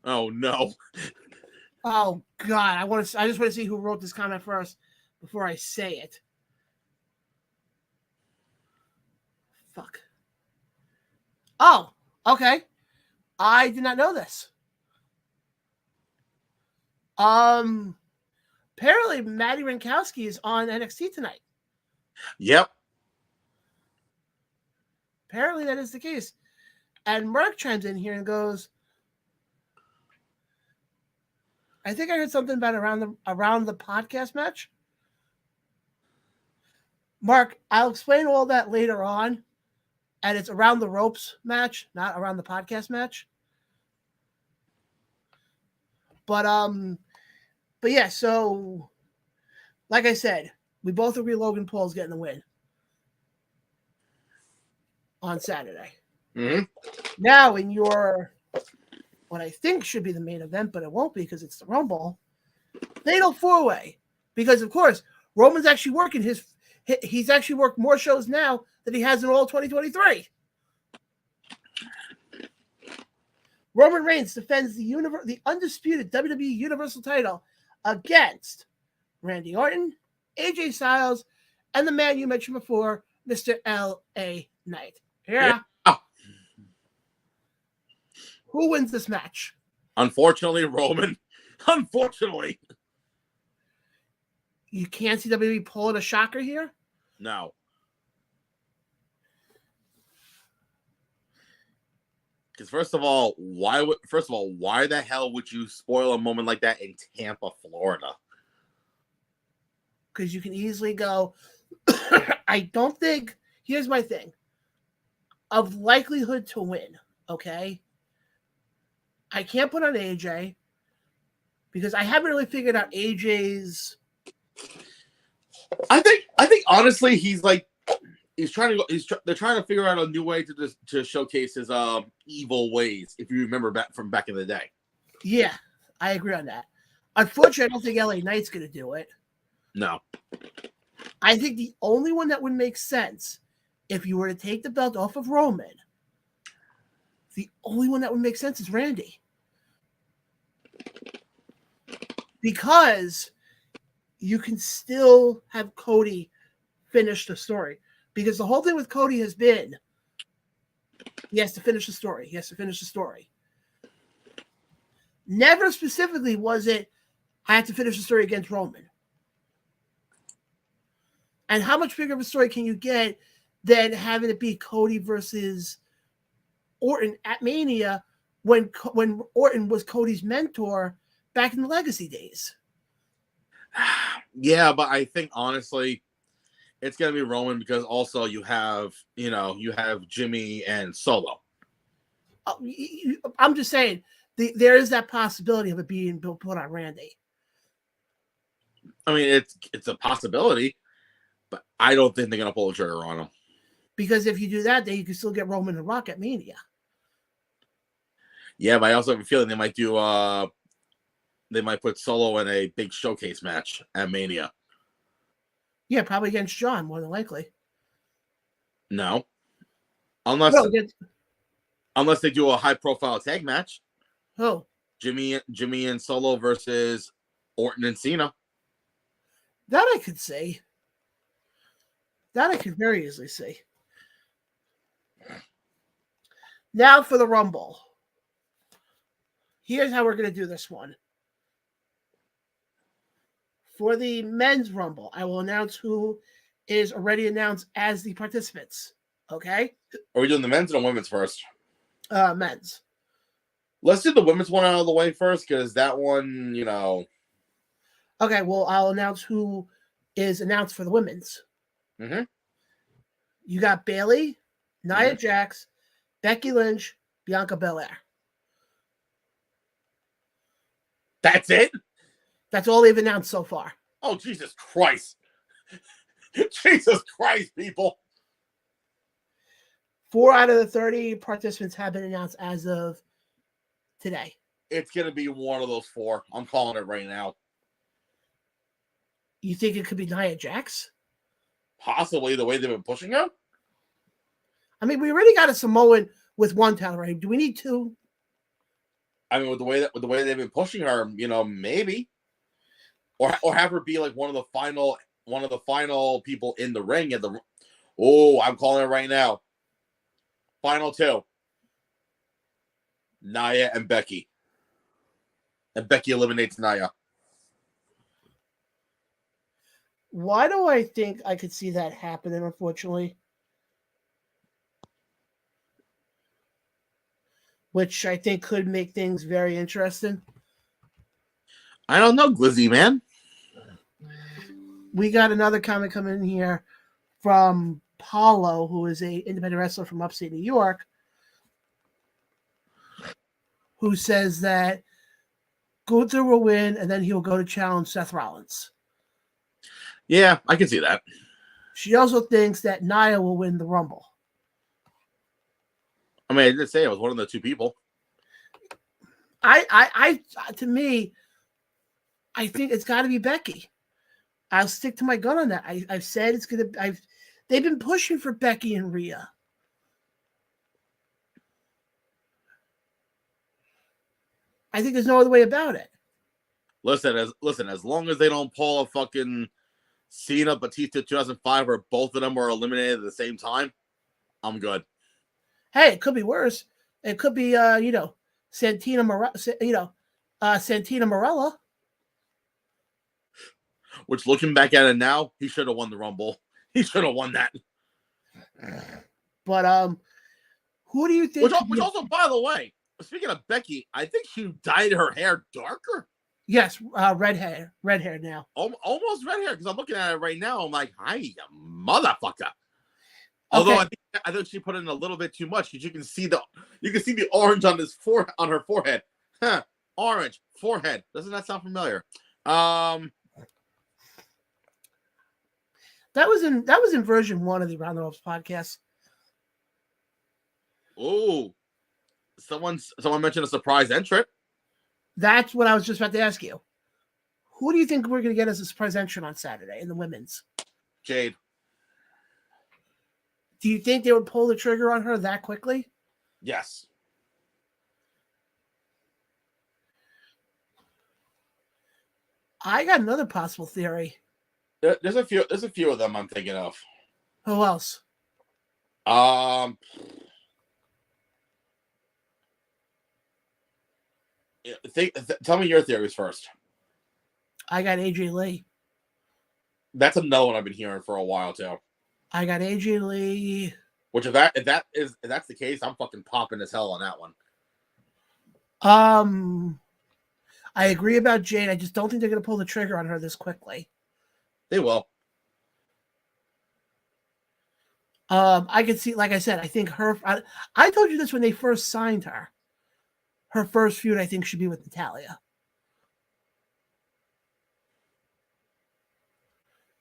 Oh no. Oh God, I just want to see who wrote this comment first before I say it. Fuck. Oh, okay. I did not know this. Apparently Maddie Rinkowski is on NXT tonight. Yep. Apparently that is the case. And Mark chimes in here and goes, I think I heard something about around the podcast match. Mark, I'll explain all that later on. And it's around the ropes match, not around the podcast match. But yeah, so like I said, we both agree Logan Paul's getting the win on Saturday. Mm-hmm. Now, in your what I think should be the main event, but it won't be because it's the Rumble, Fatal 4-Way. Because, of course, Roman's actually working he's actually worked more shows now than he has in all 2023. Roman Reigns defends the undisputed WWE Universal title against Randy Orton, AJ Styles, and the man you mentioned before, Mr. L.A. Knight. Yeah. Who wins this match? Unfortunately, Roman. Unfortunately. You can't see WWE pulling a shocker here? No. Because first of all, why the hell would you spoil a moment like that in Tampa, Florida? Because you can easily go, I don't think, here's my thing. Of likelihood to win, okay? I can't put on AJ because I haven't really figured out AJ's. I think honestly they're trying to figure out a new way to showcase his evil ways. If you remember back in the day. Yeah, I agree on that. Unfortunately, I don't think LA Knight's going to do it. No. I think the only one that would make sense if you were to take the belt off of Roman, the only one that would make sense is Randy. Because you can still have Cody finish the story. Because the whole thing with Cody has been He has to finish the story. Never specifically was it, I have to finish the story against Roman. And how much bigger of a story can you get than having it be Cody versus Orton at Mania when Orton was Cody's mentor back in the Legacy days? Yeah, but I think honestly, it's gonna be Roman because also you have Jimmy and Solo. I'm just saying there is that possibility of it being put on Randy. I mean, it's a possibility, but I don't think they're gonna pull the trigger on him. Because if you do that, then you can still get Roman and Rock at Mania. Yeah, but I also have a feeling they might put Solo in a big showcase match at Mania. Yeah, probably against John, more than likely. No. Unless they do a high-profile tag match. Who? Jimmy and Solo versus Orton and Cena. That I could see. That I could very easily see. Now for the Rumble. Here's how we're going to do this one. For the men's Rumble, I will announce who is already announced as the participants. Okay? Are we doing the men's or the women's first? Men's. Let's do the women's one out of the way first, because that one, Okay, well, I'll announce who is announced for the women's. Mm-hmm. You got Bayley, Nia Jax, Becky Lynch, Bianca Belair. That's it? That's all they've announced so far. Oh, Jesus Christ. Jesus Christ, people. 4 out of the 30 participants have been announced as of today. It's going to be one of those 4. I'm calling it right now. You think it could be Nia Jax? Possibly, the way they've been pushing her. I mean, we already got a Samoan with 1 title, right? Do we need 2? I mean, with the way they've been pushing her, maybe, or have her be like one of the final people in the ring at the. Oh, I'm calling it right now. Final 2. Nia and Becky. And Becky eliminates Nia. Why do I think I could see that happening, unfortunately? Which I think could make things very interesting. I don't know, Glizzy, man. We got another comment coming in here from Paulo, who is an independent wrestler from upstate New York, who says that Gunther will win and then he'll go to challenge Seth Rollins. Yeah, I can see that. She also thinks that Nia will win the Rumble. I mean, I did say it was one of the 2 people. To me, I think it's got to be Becky. I'll stick to my gun on that. I've said it's gonna. They've been pushing for Becky and Rhea. I think there's no other way about it. Listen, as long as they don't pull a fucking Cena Batista 2005 where both of them were eliminated at the same time, I'm good. Hey, it could be worse. It could be Santina Marella. Which, looking back at it now, he should have won the Rumble. He should have won that. But who do you think? Which also, by the way, speaking of Becky, I think she dyed her hair darker. Yes, red hair now. Almost red hair, because I'm looking at it right now. I'm like, hi, you motherfucker. Although okay. I think she put in a little bit too much, because you can see the orange on her forehead. Huh? Orange forehead. Doesn't that sound familiar? That was in version 1 of the Around the Ropes podcast. Oh, someone mentioned a surprise entrant. That's what I was just about to ask you. Who do you think we're going to get as a surprise entrant on Saturday in the women's? Jade. Do you think they would pull the trigger on her that quickly? Yes. I got another possible theory. There's a few of them I'm thinking of. Who else? Tell me your theories first. I got AJ Lee. That's another one I've been hearing for a while too. I got AJ Lee. Which if that's the case, I'm fucking popping as hell on that one. I agree about Jade. I just don't think they're going to pull the trigger on her this quickly. They will. I can see, like I said, I think I told you this when they first signed her. Her first feud, I think, should be with Natalya.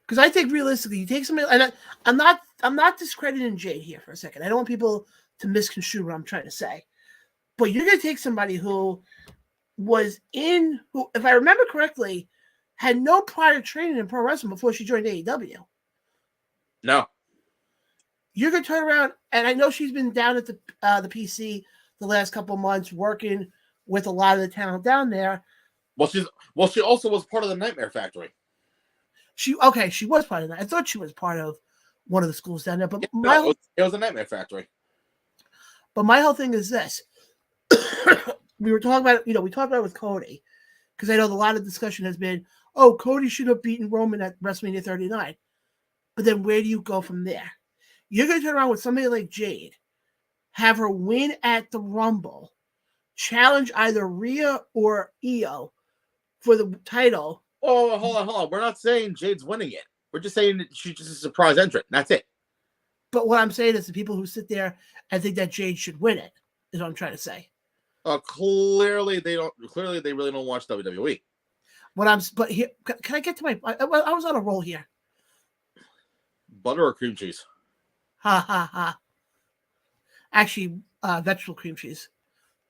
Because I think realistically, you take somebody, and I'm not discrediting Jade here for a second. I don't want people to misconstrue what I'm trying to say. But you're going to take somebody who was who, if I remember correctly, had no prior training in pro wrestling before she joined AEW. No. You're going to turn around, and I know she's been down at the PC the last couple of months working with a lot of the talent down there. Well, she also was part of the Nightmare Factory. She was part of that. I thought she was part of one of the schools down there, but it was a Nightmare Factory. But my whole thing is this. We were talking about, we talked about it with Cody, because I know a lot of discussion has been, oh, Cody should have beaten Roman at WrestleMania 39. But then where do you go from there? You're going to turn around with somebody like Jade, have her win at the Rumble, challenge either Rhea or Io for the title. Oh, hold on. We're not saying Jade's winning it. We're just saying that she's just a surprise entrant. That's it. But what I'm saying is the people who sit there and think that Jade should win it is what I'm trying to say. Clearly they don't. Clearly they really don't watch WWE. But here, can I get to my? I was on a roll here. Butter or cream cheese? Ha ha ha. Actually, vegetable cream cheese.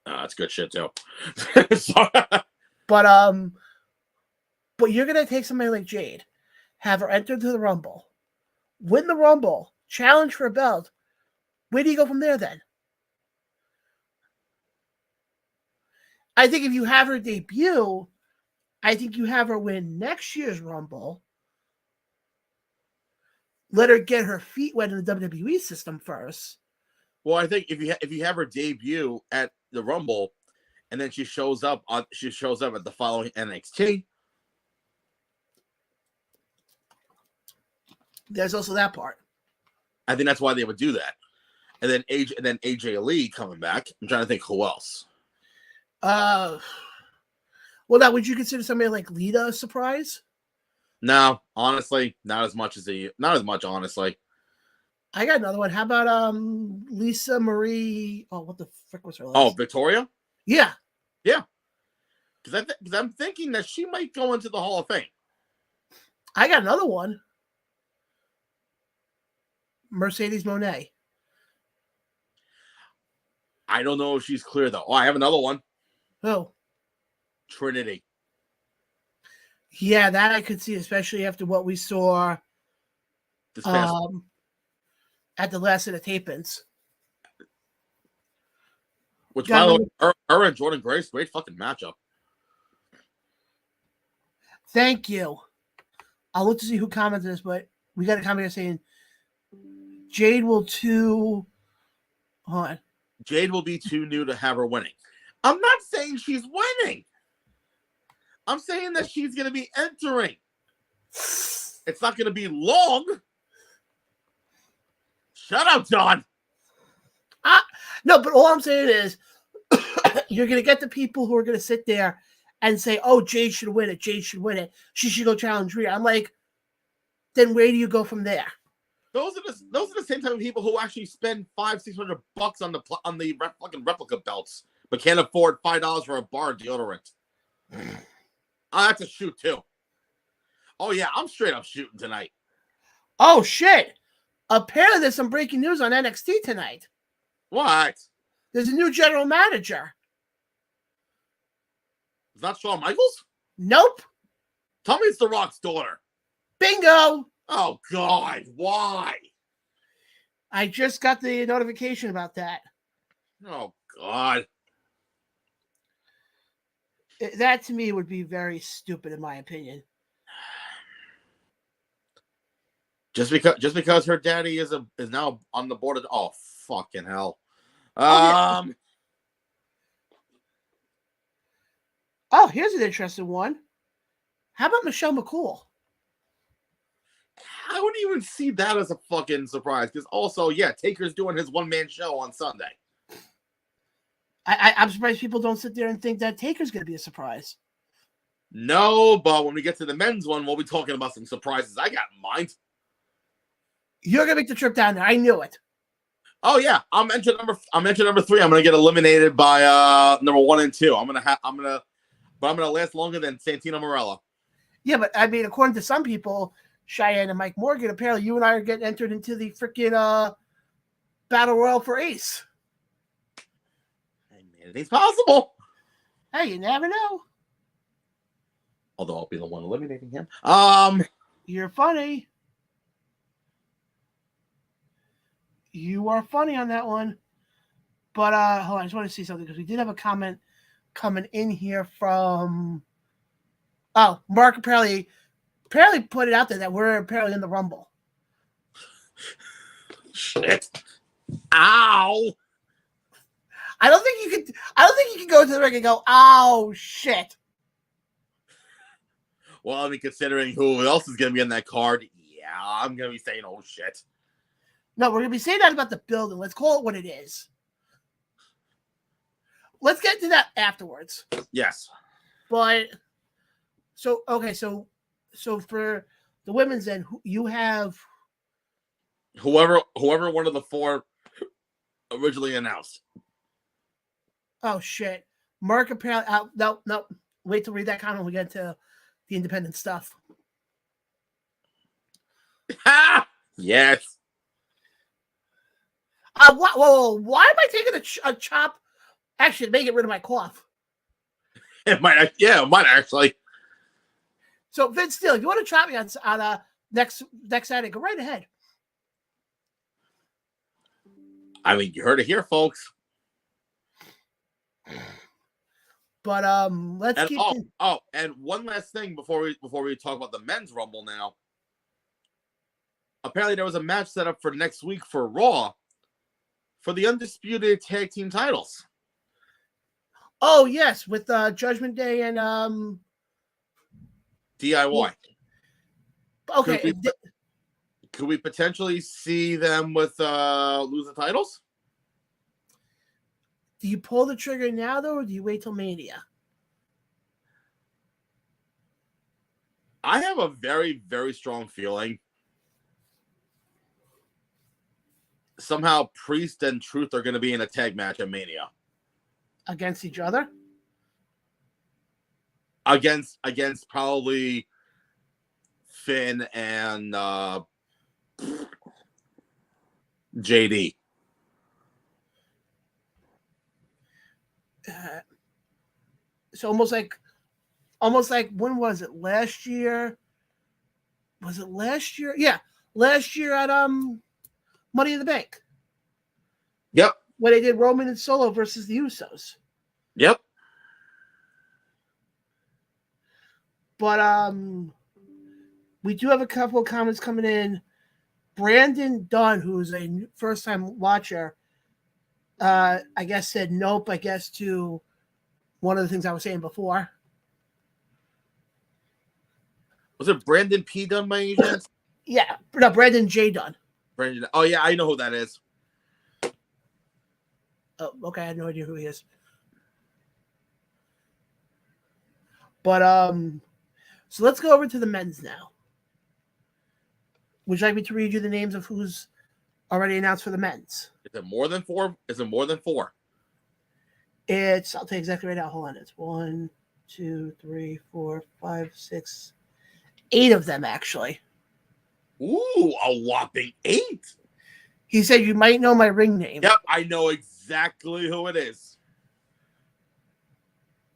That's good shit too. But you're gonna take somebody like Jade, have her enter to the Rumble, win the Rumble, challenge for a belt. Where do you go from there then? I think if you have her debut, I think you have her win next year's Rumble. Let her get her feet wet in the WWE system first. Well, I think if you have her debut at the Rumble, and then she shows up at the following NXT. There's also that part. I think that's why they would do that. And then AJ Lee coming back. I'm trying to think who else. Well, now would you consider somebody like Lita a surprise? No, honestly, not as much, honestly. I got another one. How about Lisa Marie? Oh, what the frick was her last? Oh, Victoria? Yeah. Because I'm thinking that she might go into the Hall of Fame. I got another one. Mercedes Moné. I don't know if she's clear though. Oh, I have another one. Oh. Trinity. Yeah, that I could see, especially after what we saw this past at the last of the tapings. Which, by the way, her and Jordan Grace, great fucking matchup. Thank you. I'll look to see who commented this, but we got a comment here saying Jade will hold on. Jade will be too new to have her winning. I'm not saying she's winning. I'm saying that she's going to be entering. It's not going to be long. Shut up, John. No, but all I'm saying is you're going to get the people who are going to sit there and say, oh, Jade should win it. Jade should win it. She should go challenge Rhea. I'm like, then where do you go from there? Those are the same type of people who actually spend $500-600 on the fucking replica belts, but can't afford $5 for a bar deodorant. I have to shoot too. Oh yeah, I'm straight up shooting tonight. Oh shit! Apparently, there's some breaking news on NXT tonight. What? There's a new general manager. Is that Shawn Michaels? Nope. Tell me it's The Rock's daughter. Bingo! Oh God, why? I just got the notification about that. Oh God. That to me would be very stupid, in my opinion. Just because her daddy is now on the board of fucking hell. Oh, here's an interesting one. How about Michelle McCool? I wouldn't even see that as a fucking surprise. Because also, yeah, Taker's doing his one-man show on Sunday. I'm surprised people don't sit there and think that Taker's going to be a surprise. No, but when we get to the men's one, we'll be talking about some surprises I got in mind. You're going to make the trip down there. I knew it. Oh yeah, I'm entering number 3. I'm gonna get eliminated by number 1 and 2. I'm gonna last longer than Santino Marella. Yeah, but I mean, according to some people, Cheyenne and Mike Morgan, apparently you and I are getting entered into the freaking battle royal for Ace. Hey man, it's possible. Hey, you never know. Although I'll be the one eliminating him. You're funny. You are funny on that one. But hold on, I just want to see something because we did have a comment coming in here from Mark apparently put it out there that we're apparently in the Rumble. Shit. Ow. I don't think you can go to the ring and go, "Oh shit." Well, I mean, considering who else is gonna be in that card, yeah, I'm gonna be saying, "Oh shit." No, we're gonna be saying that about the building. Let's call it what it is. Let's get to that afterwards. Yes. But so for the women's end, you have whoever one of the 4 originally announced. Oh shit, Mark apparently. No. Wait to read that comment when we get to the independent stuff. Yes. Whoa, why am I taking a chop? Actually, make it rid of my cough. It might actually. So Vince Steele, if you want to chop me on next Saturday, go right ahead. I mean, you heard it here, folks. But let's keep. And one last thing before we talk about the men's Rumble now. Apparently, there was a match set up for next week for Raw for the undisputed tag team titles. Oh yes, with Judgment Day and DIY. Okay. Could we potentially see them with lose the titles? Do you pull the trigger now though, or do you wait till Mania? I have a very, very strong feeling somehow Priest and Truth are going to be in a tag match at Mania. Against each other? Against probably Finn and JD. So almost like when was it? Last year? Was it last year? Yeah, last year at Money in the Bank. Yep. When they did Roman and Solo versus the Usos. Yep. But we do have a couple of comments coming in. Brandon Dunn, who's a first-time watcher, I guess said nope, I guess, to one of the things I was saying before. Was it Brandon P. Dunn by any chance? Yeah. No, Brandon J. Dunn. Brandon. Oh, yeah, I know who that is. Oh, okay. I had no idea who he is. But, so let's go over to the men's now. Would you like me to read you the names of who's already announced for the men's? Is it more than 4? Is it more than 4? I'll tell you exactly right now. Hold on. It's 1, 2, 3, 4, 5, 6, 8 of them, actually. Ooh, a whopping 8. He said you might know my ring name. Yep, I know exactly who it is.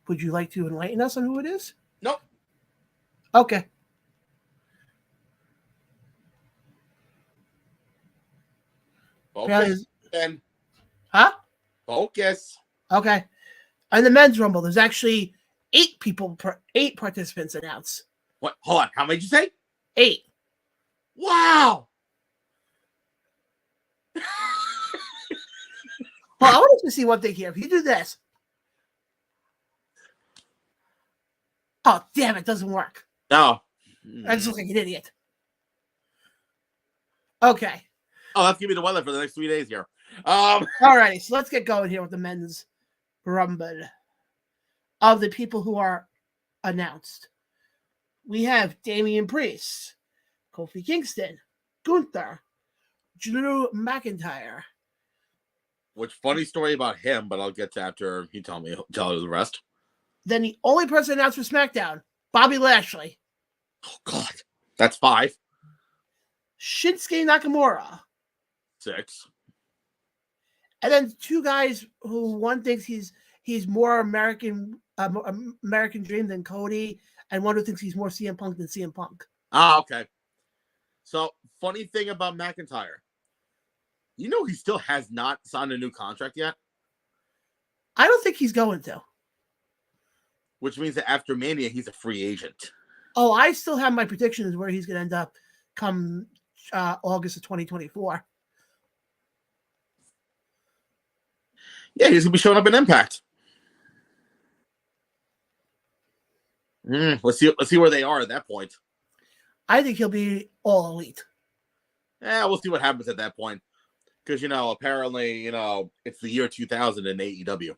Would you like to enlighten us on who it is? Nope. Okay. Focus. Then. Huh? Focus. Okay. On the men's Rumble, there's actually 8 participants announced. What? Hold on. How many did you say? 8. Wow. Well, I want to see one thing here. If you do this, Oh, damn, it doesn't work. No. I just look like an idiot. Okay. Oh, that's gonna be the weather for the next 3 days here. Alrighty, so let's get going here with the men's rumble of the people who are announced. We have Damian Priest, Kofi Kingston, Gunther, Drew McIntyre. Which funny story about him, but I'll get to after you tell you the rest. Then the only person announced for SmackDown, Bobby Lashley. Oh God, that's 5. Shinsuke Nakamura. 6. And then 2 guys who one thinks he's more American Dream than Cody, and one who thinks he's more CM Punk than CM Punk. Ah, okay. So, funny thing about McIntyre. You know he still has not signed a new contract yet? I don't think he's going to. Which means that after Mania, he's a free agent. Oh, I still have my predictions where he's going to end up come August of 2024. Yeah, he's going to be showing up in Impact. Let's see where they are at that point. I think he'll be all elite. Yeah, we'll see what happens at that point. Because, apparently, it's the year 2000 in AEW.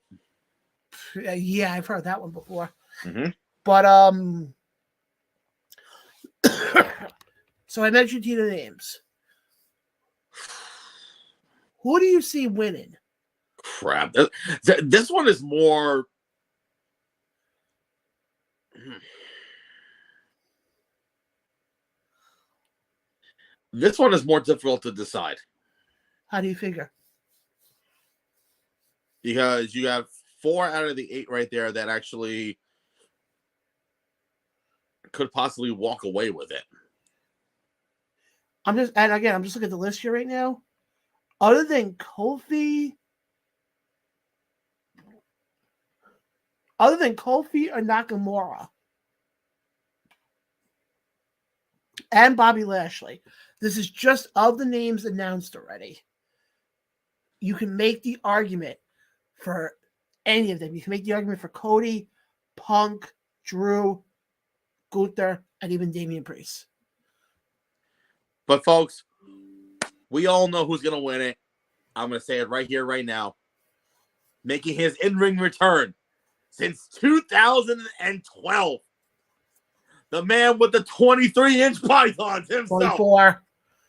Yeah, I've heard that one before. Mm-hmm. But, so I mentioned to you the names. Who do you see winning? Crap. This one is more... This one is more difficult to decide. How do you figure? Because you have 4 out of the 8 right there that actually could possibly walk away with it. I'm just looking at the list here right now. Other than Kofi or Nakamura and Bobby Lashley, this is just of the names announced already. You can make the argument for any of them. You can make the argument for Cody, Punk, Drew, Gunther, and even Damian Priest. But folks, we all know who's going to win it. I'm going to say it right here, right now. Making his in-ring return since 2012. The man with the 23-inch pythons himself.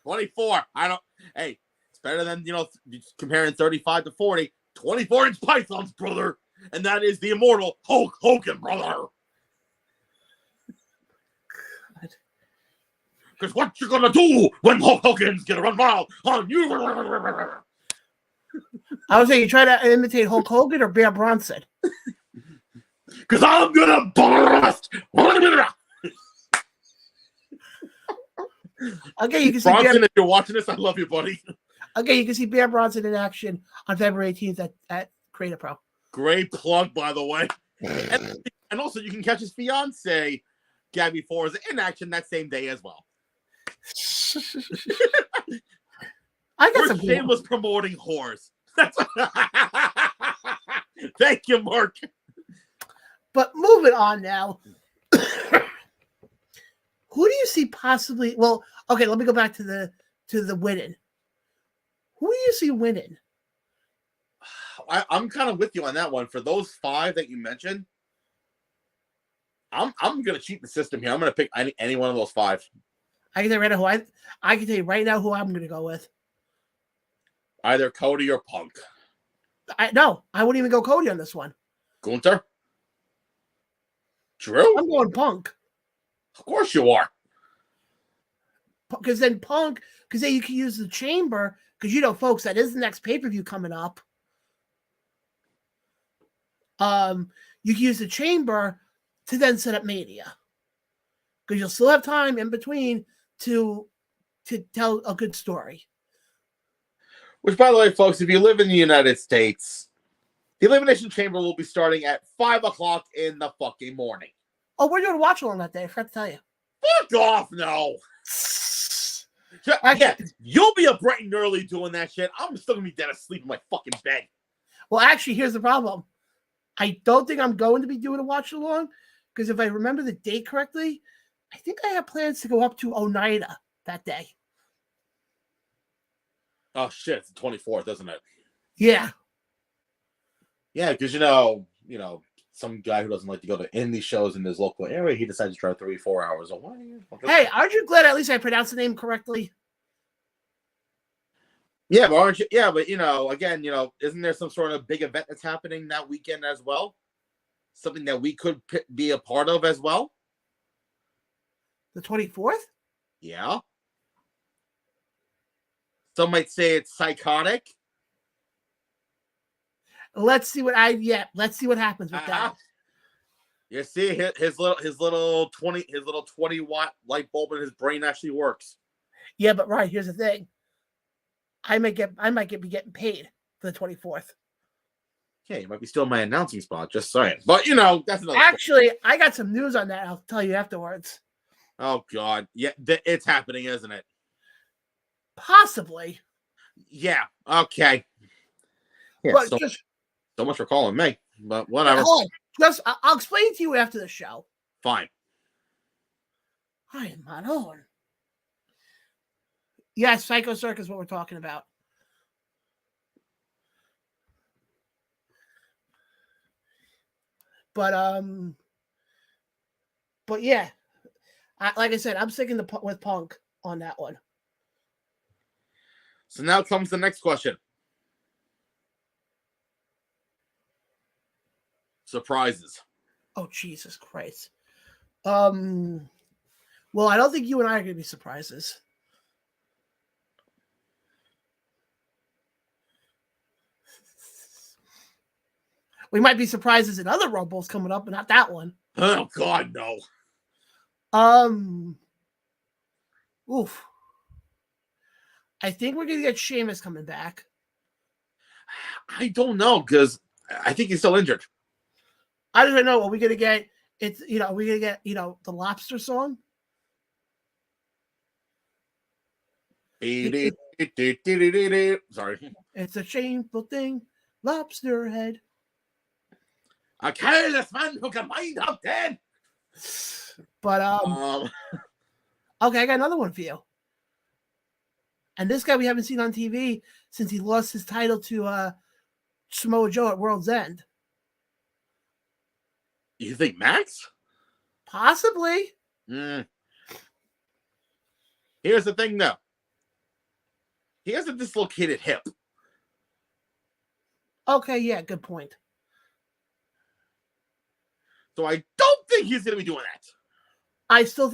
24. Hey, it's better than, comparing 35 to 40. 24-inch pythons, brother. And that is the immortal Hulk Hogan, brother. Because what you gonna do when Hulk Hogan's gonna run wild on you? I was saying, you try to imitate Hulk Hogan or Bear Bronson? Because I'm gonna bust. Okay, you can see Bronson, if you're watching this, I love you, buddy. Okay, you can see Bear Bronson in action on February 18th at Creative Pro. Great plug, by the way. And also, you can catch his fiance, Gabby Forrest, in action that same day as well. I got some shameless promoting whores. Thank you, Mark. But moving on now. Who do you see possibly? Well, okay, let me go back to the winning. Who do you see winning? I'm kind of with you on that one. For those 5 that you mentioned, I'm gonna cheat the system here. I'm gonna pick any one of those 5. I can tell you right now who I'm gonna go with. Either Cody or Punk. I wouldn't even go Cody on this one. Gunther? Drew? I'm going Punk. Of course you are. Because then you can use the chamber, because folks, that is the next pay-per-view coming up. You can use the chamber to then set up Mania. Because you'll still have time in between to tell a good story. Which, by the way, folks, if you live in the United States, the Elimination Chamber will be starting at 5 o'clock in the fucking morning. Oh, we're doing a watch along that day. I forgot to tell you. Fuck off, no. Yeah, you'll be up bright and early doing that shit. I'm still gonna be dead asleep in my fucking bed. Well, actually, here's the problem. I don't think I'm going to be doing a watch along Because if I remember the date correctly, I think I have plans to go up to Oneida that day. Oh shit, it's the 24th, isn't it? Yeah. Yeah, because some guy who doesn't like to go to indie shows in his local area, he decides to drive 3-4 hours away. Hey, aren't you glad at least I pronounced the name correctly? Yeah, but aren't you? Yeah, but again, isn't there some sort of big event that's happening that weekend as well? Something that we could be a part of as well? The 24th? Yeah. Some might say it's psychotic. Let's see what happens with that. You see, his little 20-watt light bulb in his brain actually works. Yeah, but right, here's the thing. I might be getting paid for the 24th. Yeah, you might be stealing my announcing spot, just saying. But that's another Actually, I got some news on that. I'll tell you afterwards. Oh God. Yeah, it's happening, isn't it? Possibly. Yeah, okay. Yeah, but so much for calling me. But whatever. I'll explain to you after the show. Fine. I am not on. Yes, Psycho Circus is what we're talking about. But yeah, like I said, I'm sticking with Punk on that one. So now comes the next question. Surprises. Oh, Jesus Christ. Well, I don't think you and I are going to be surprises. We might be surprises in other Rumbles coming up, but not that one. Oh, God, no. Oof. I think we're going to get Sheamus coming back. I don't know, because I think he's still injured. I don't even know. Are we going to get, we're going to get, the Lobster song? Sorry. It's a shameful thing. Lobster head. A careless man who can wind up dead. But, okay, I got another one for you. And this guy we haven't seen on TV since he lost his title to Samoa Joe at World's End. You think Max? Possibly. Here's the thing, though. He has a dislocated hip. Okay, yeah, good point. So I don't think he's going to be doing that.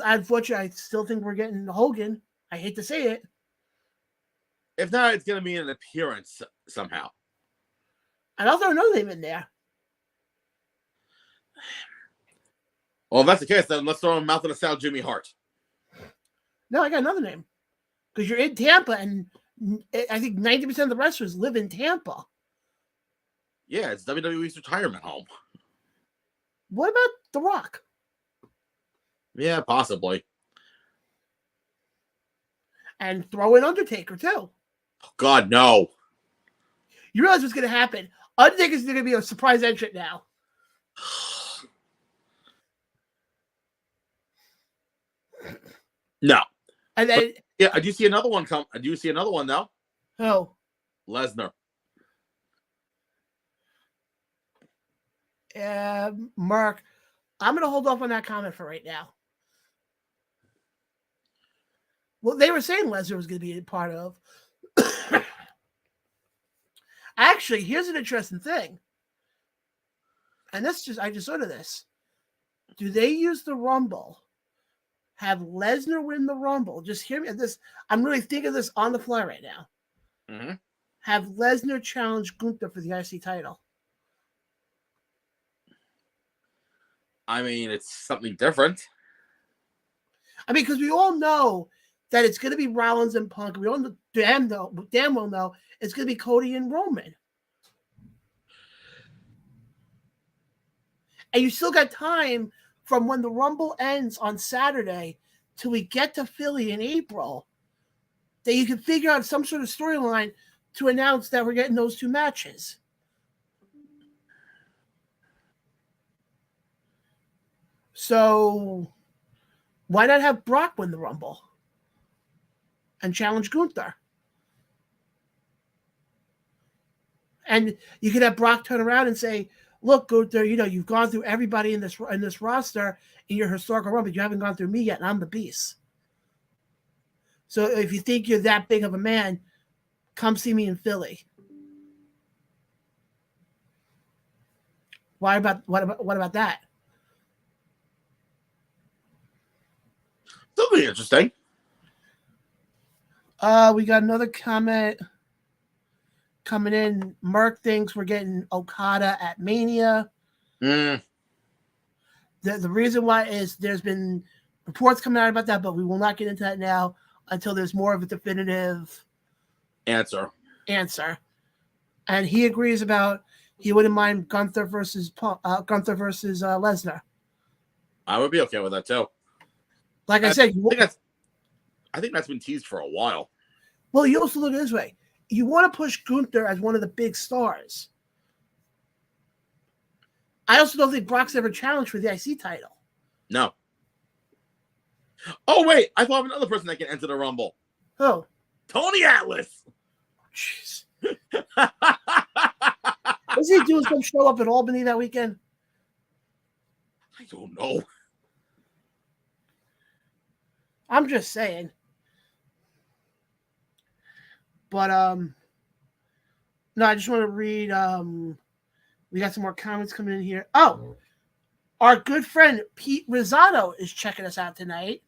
Unfortunately, I still think we're getting Hogan. I hate to say it. If not, it's going to be an appearance somehow. And I'll throw another name in there. Well, if that's the case, then let's throw him mouth of the South, Jimmy Hart. No, I got another name. Because you're in Tampa, and I think 90% of the wrestlers live in Tampa. Yeah, it's WWE's retirement home. What about The Rock? Yeah, possibly. And throw in Undertaker, too. Oh, God, no. You realize what's going to happen? Undertaker's going to be a surprise entrant now. No. And then... Yeah, I do see another one come. I do see another one, though. Oh. Lesnar. Mark, I'm going to hold off on that comment for right now. Well, they were saying Lesnar was going to be a part of. Actually, here's an interesting thing. And I just thought of this. Do they use the Rumble? Have Lesnar win the Rumble? Just hear me. I'm really thinking of this on the fly right now. Mm-hmm. Have Lesnar challenge Gunther for the IC title? I mean, it's something different. I mean, because we all know that it's going to be Rollins and Punk. We all know, damn well know it's going to be Cody and Roman. And you still got time from when the Rumble ends on Saturday till we get to Philly in April that you can figure out some sort of storyline to announce that we're getting those two matches. So why not have Brock win the Rumble and challenge Gunther? And you could have Brock turn around and say, look, Gunther, you've gone through everybody in this roster in your historical run, but you haven't gone through me yet, and I'm the beast. So if you think you're that big of a man, come see me in Philly. What about that? That'll be interesting. We got another comment coming in. Merc thinks we're getting Okada at Mania. The reason why is there's been reports coming out about that, but we will not get into that now until there's more of a definitive answer. And he agrees about he wouldn't mind Gunther versus Lesnar. I would be okay with that too. Like I said, I think that's been teased for a while. Well, you also look at it this way. You want to push Gunther as one of the big stars. I also don't think Brock's ever challenged for the IC title. No. Oh, wait. I thought of another person that can enter the Rumble. Who? Tony Atlas. Jeez. What's he doing? Some show up in Albany that weekend? I don't know. I'm just saying. But no, I just want to read. We got some more comments coming in here. Oh, our good friend Pete Rosado is checking us out tonight.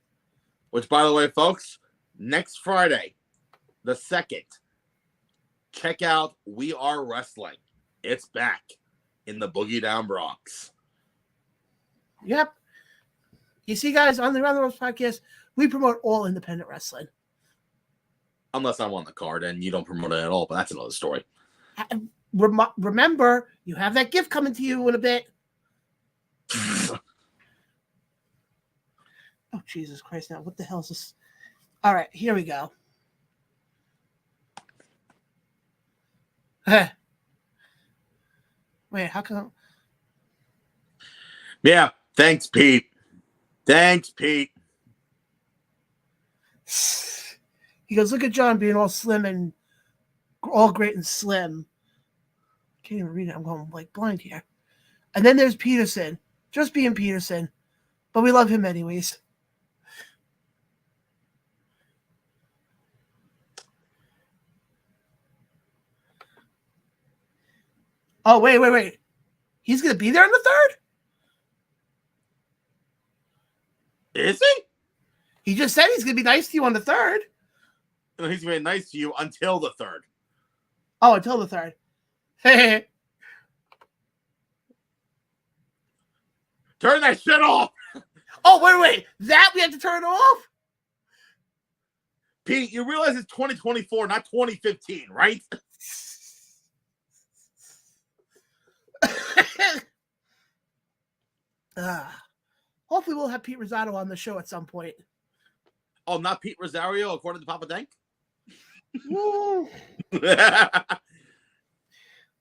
Which, by the way, folks, next Friday, the 2nd, check out We Are Wrestling. It's back in the Boogie Down Bronx. Yep. You see, guys, on the Around the Ropes podcast, we promote all independent wrestling. Unless I'm on the card and you don't promote it at all, but that's another story. Remember, you have that gift coming to you in a bit. Oh, Jesus Christ. Now, what the hell is this? All right, here we go. Wait, how come? Yeah, thanks, Pete. He goes, look at John being all slim and all great and slim. Can't even read it. I'm going like blind here. And then there's Peterson, just being Peterson, but we love him anyways. Oh, wait. He's going to be there on the 3rd? Is he? He just said he's going to be nice to you on the 3rd. No, he's going to be nice to you until the 3rd. Oh, until the 3rd. Hey. Turn that shit off. Oh, wait. That we have to turn off? Pete, you realize it's 2024, not 2015, right? Hopefully we'll have Pete Rosado on the show at some point. Oh, not Pete Rosario, according to Papa Dank?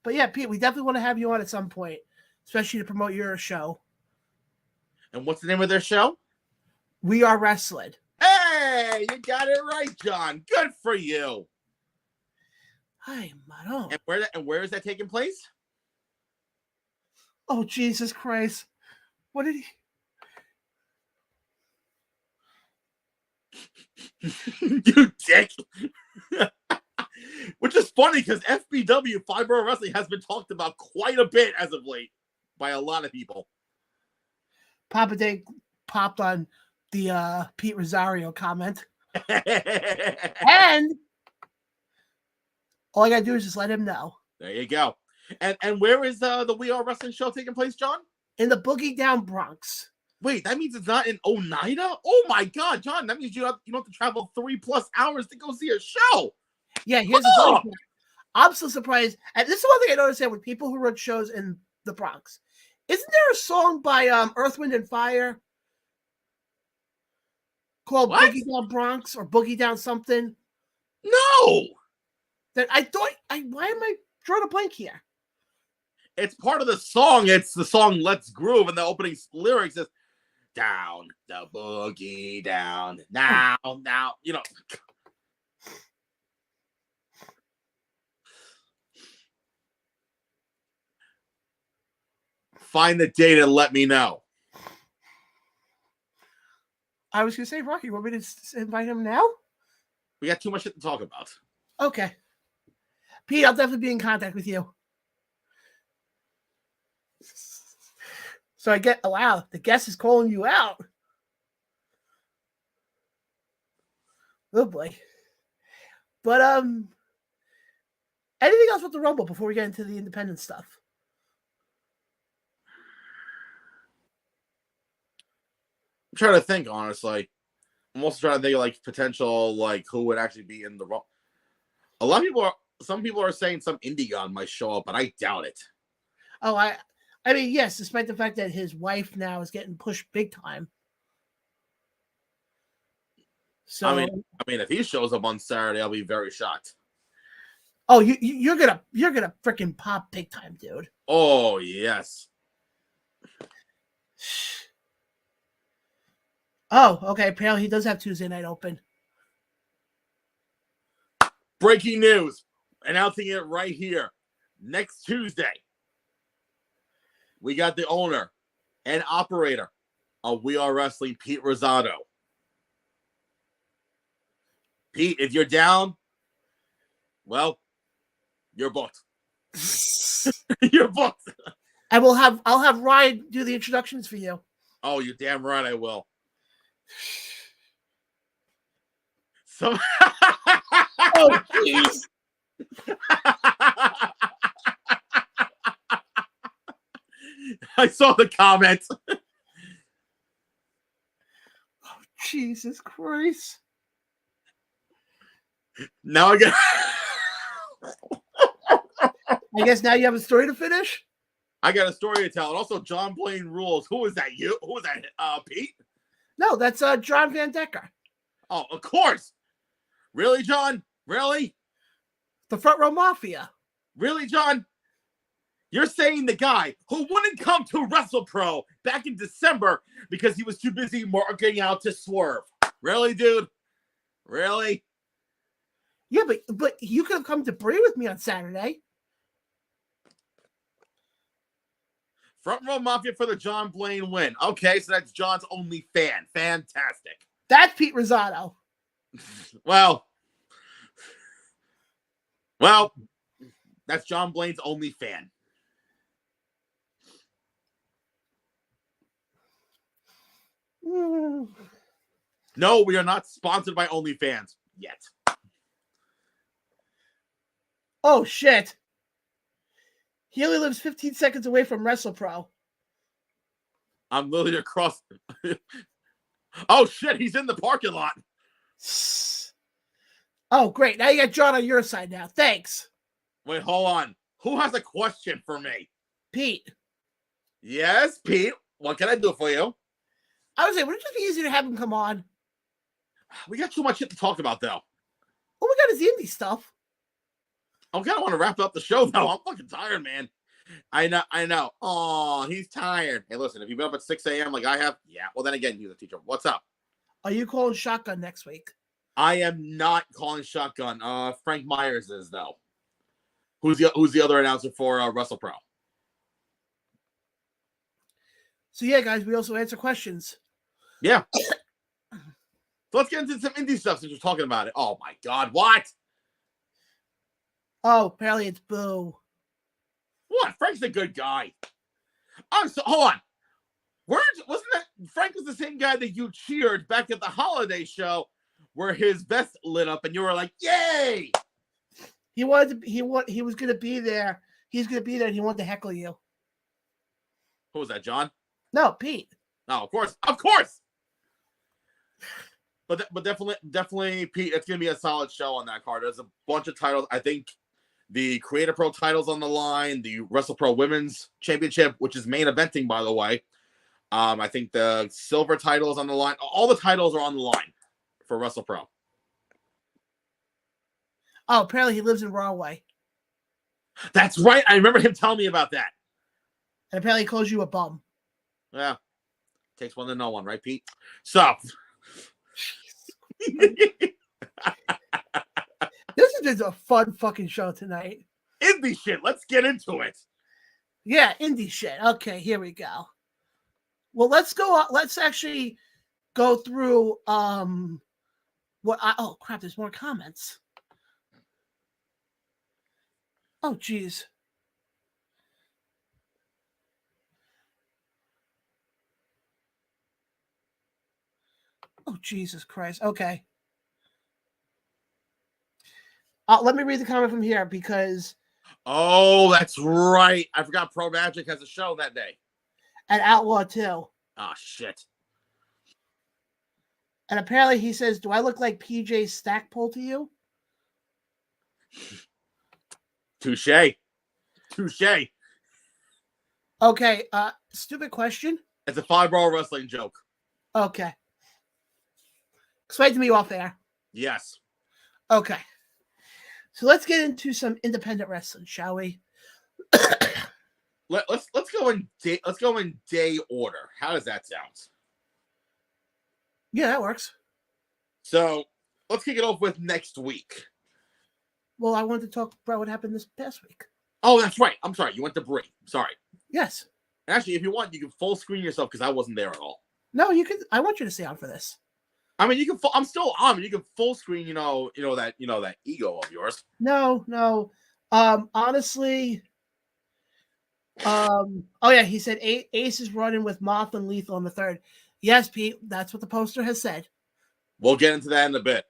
But yeah, Pete, we definitely want to have you on at some point, especially to promote your show. And what's the name of their show? We Are Wrestling. Hey, you got it right, John. Good for you. Hi, Maro. And where is that taking place? Oh, Jesus Christ. What did he... You dick. Which is funny because FBW, Five Borough Wrestling, has been talked about quite a bit as of late by a lot of people. Papa Dank popped on the Pete Rosario comment. And all I got to do is just let him know. There you go. And where is the We Are Wrestling show taking place, John? In the Boogie Down Bronx. Wait, that means it's not in Oneida? Oh my God, John, that means you don't have to travel 3+ hours to go see a show. Yeah, here's the funny part. I'm so surprised. And this is one thing I noticed here with people who run shows in the Bronx. Isn't there a song by Earth, Wind, and Fire called What? Boogie Down Bronx or Boogie Down something? No! That I thought. Why am I drawing a blank here? It's part of the song. It's the song Let's Groove, and the opening lyrics is, down, the boogie down. Now, you know. Find the date and let me know. I was going to say, Rocky, you want me to invite him now? We got too much shit to talk about. Okay. Pete, I'll definitely be in contact with you. So I get, oh, wow, the guest is calling you out. Oh boy. But anything else with the Rumble before we get into the independent stuff? I'm trying to think, honestly. I'm also trying to think of like potential, like who would actually be in the Rumble. A lot of people are. Some people are saying some indie god might show up, but I doubt it. Oh, I mean, yes, despite the fact that his wife now is getting pushed big time. So I mean, if he shows up on Saturday, I'll be very shocked. Oh, you're gonna freaking pop big time, dude. Oh yes. Oh, okay. Apparently, he does have Tuesday night open. Breaking news. Announcing it right here. Next Tuesday, we got the owner and operator of We Are Wrestling, Pete Rosado. Pete, if you're down, well, you're booked. You're booked. I'll have Ryan do the introductions for you. Oh, you're damn right I will. So oh jeez. I saw the comments. Oh, Jesus Christ. Now I guess now you have a story to finish? I got a story to tell. And also, John Blaine rules. Who is that? You? Who is that? Pete? No, that's John Van Decker. Oh, of course. Really, John? Really? The Front Row Mafia. Really, John? You're saying the guy who wouldn't come to WrestlePro back in December because he was too busy marketing out to Swerve. Really, dude? Really? Yeah, but you could have come to Brie with me on Saturday. Front Row Mafia for the John Blaine win. Okay, so that's John's only fan. Fantastic. That's Pete Rosado. Well, that's John Blaine's only fan. No, we are not sponsored by OnlyFans yet. Oh, shit. He only lives 15 seconds away from WrestlePro. I'm literally across. Oh, shit. He's in the parking lot. Oh, great. Now you got John on your side now. Thanks. Wait, hold on. Who has a question for me? Pete. Yes, Pete. What can I do for you? I would say, would it just be easier to have him come on? We got too much shit to talk about, though. All we got is the indie stuff. I kind of want to wrap up the show, though. I'm fucking tired, man. I know. Oh, he's tired. Hey, listen, if you've been up at 6 a.m. like I have, yeah, well, then again, he's a teacher. What's up? Are you calling shotgun next week? I am not calling shotgun. Frank Myers is, though. Who's the other announcer for WrestlePro? So, yeah, guys, we also answer questions. Yeah. So let's get into some indie stuff since we're talking about it. Oh, my God. What? Oh, apparently it's Boo. What? Frank's a good guy. Hold on. Wasn't that Frank was the same guy that you cheered back at the holiday show where his vest lit up and you were like, yay! He was gonna be there. He's gonna be there and he wanted to heckle you. Who was that, John? No, Pete. Oh, of course. But definitely, Pete, it's gonna be a solid show on that card. There's a bunch of titles. I think the Creator Pro titles on the line, the WrestlePro Women's Championship, which is main eventing, by the way. I think the silver title is on the line. All the titles are on the line for WrestlePro. Oh, apparently he lives in Rahway. That's right. I remember him telling me about that. And apparently he calls you a bum. Yeah. Takes one to know one, right, Pete? So. This is just a fun fucking show tonight. Indie shit. Let's get into it. Yeah, indie shit. Okay, here we go. Well, let's go. Let's actually go through oh crap, there's more comments. Oh geez. Oh Jesus Christ. Okay. Let me read the comment from here because oh, that's right. I forgot Pro Magic has a show that day. And Outlaw too. Oh shit. And apparently he says, do I look like PJ Stackpole to you? Touche. Okay, stupid question. It's a 5-ball wrestling joke. Okay. Explain to me off air. Yes. Okay. So let's get into some independent wrestling, shall we? Let's go in day order. How does that sound? Yeah, that works. So let's kick it off with next week. Well, I wanted to talk about what happened this past week. Oh, that's right. I'm sorry. You went to Brie. Sorry. Yes. Actually, if you want, you can full screen yourself because I wasn't there at all. No, you can. I want you to stay on for this. I mean, you can. I'm still on. You can full screen. That ego of yours. No. Honestly. Oh yeah, he said Ace is running with Moth and Lethal on the 3rd. Yes, Pete, that's what the poster has said. We'll get into that in a bit.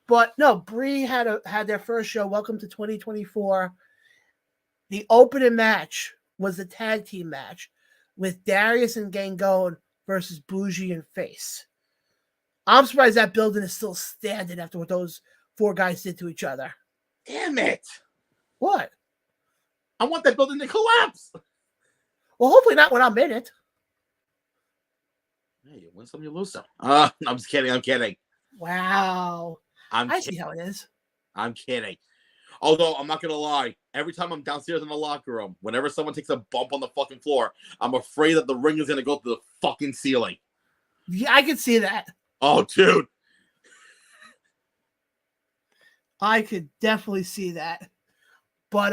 But no, Brie had their first show. Welcome to 2024. The opening match was the tag team match with Darius and Gangone versus Boujji and Face. I'm surprised that building is still standing after what those 4 guys did to each other. Damn it! What? I want that building to collapse. Well, hopefully not when I'm in it. Hey, you win some, you lose some. I'm just kidding. I'm kidding. Wow. I see how it is. I'm kidding. Although, I'm not going to lie. Every time I'm downstairs in the locker room, whenever someone takes a bump on the fucking floor, I'm afraid that the ring is going to go to the fucking ceiling. Yeah, I can see that. Oh, dude. I could definitely see that. But,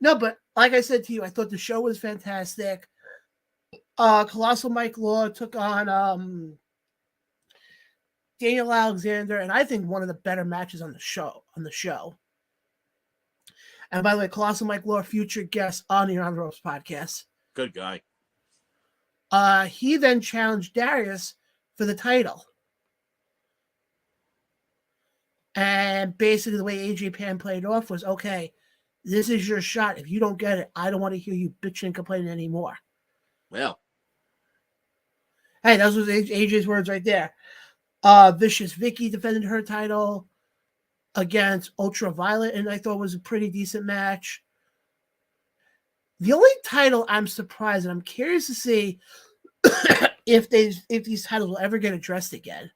no, but like I said to you, I thought the show was fantastic. Colossal Mike Law took on Daniel Alexander, and I think one of the better matches on the show. And by the way, Colossal Mike Law, future guest on the On the Ropes podcast. Good guy. He then challenged Darius for the title. And basically the way AJ Pan played off was, okay, this is your shot. If you don't get it, I don't want to hear you bitching and complaining anymore. Well. Hey, those was AJ's words right there. Vicious Vicky defended her title against Ultraviolet, and I thought was a pretty decent match. The only title I'm surprised, and I'm curious to see if these titles will ever get addressed again,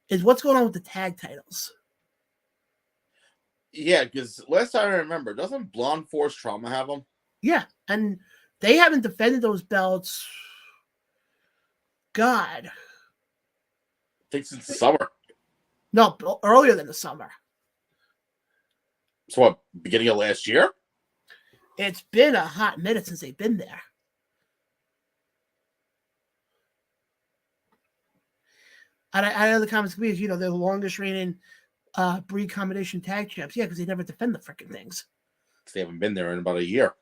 is what's going on with the tag titles. Yeah, because last time I remember, doesn't Blonde Force Trauma have them? Yeah, and they haven't defended those belts. God. I think since the summer. No, earlier than the summer. So what, beginning of last year? It's been a hot minute since they've been there. And I know the comments could be, they're the longest reigning Brie combination tag champs. Yeah, because they never defend the freaking things. They haven't been there in about a year.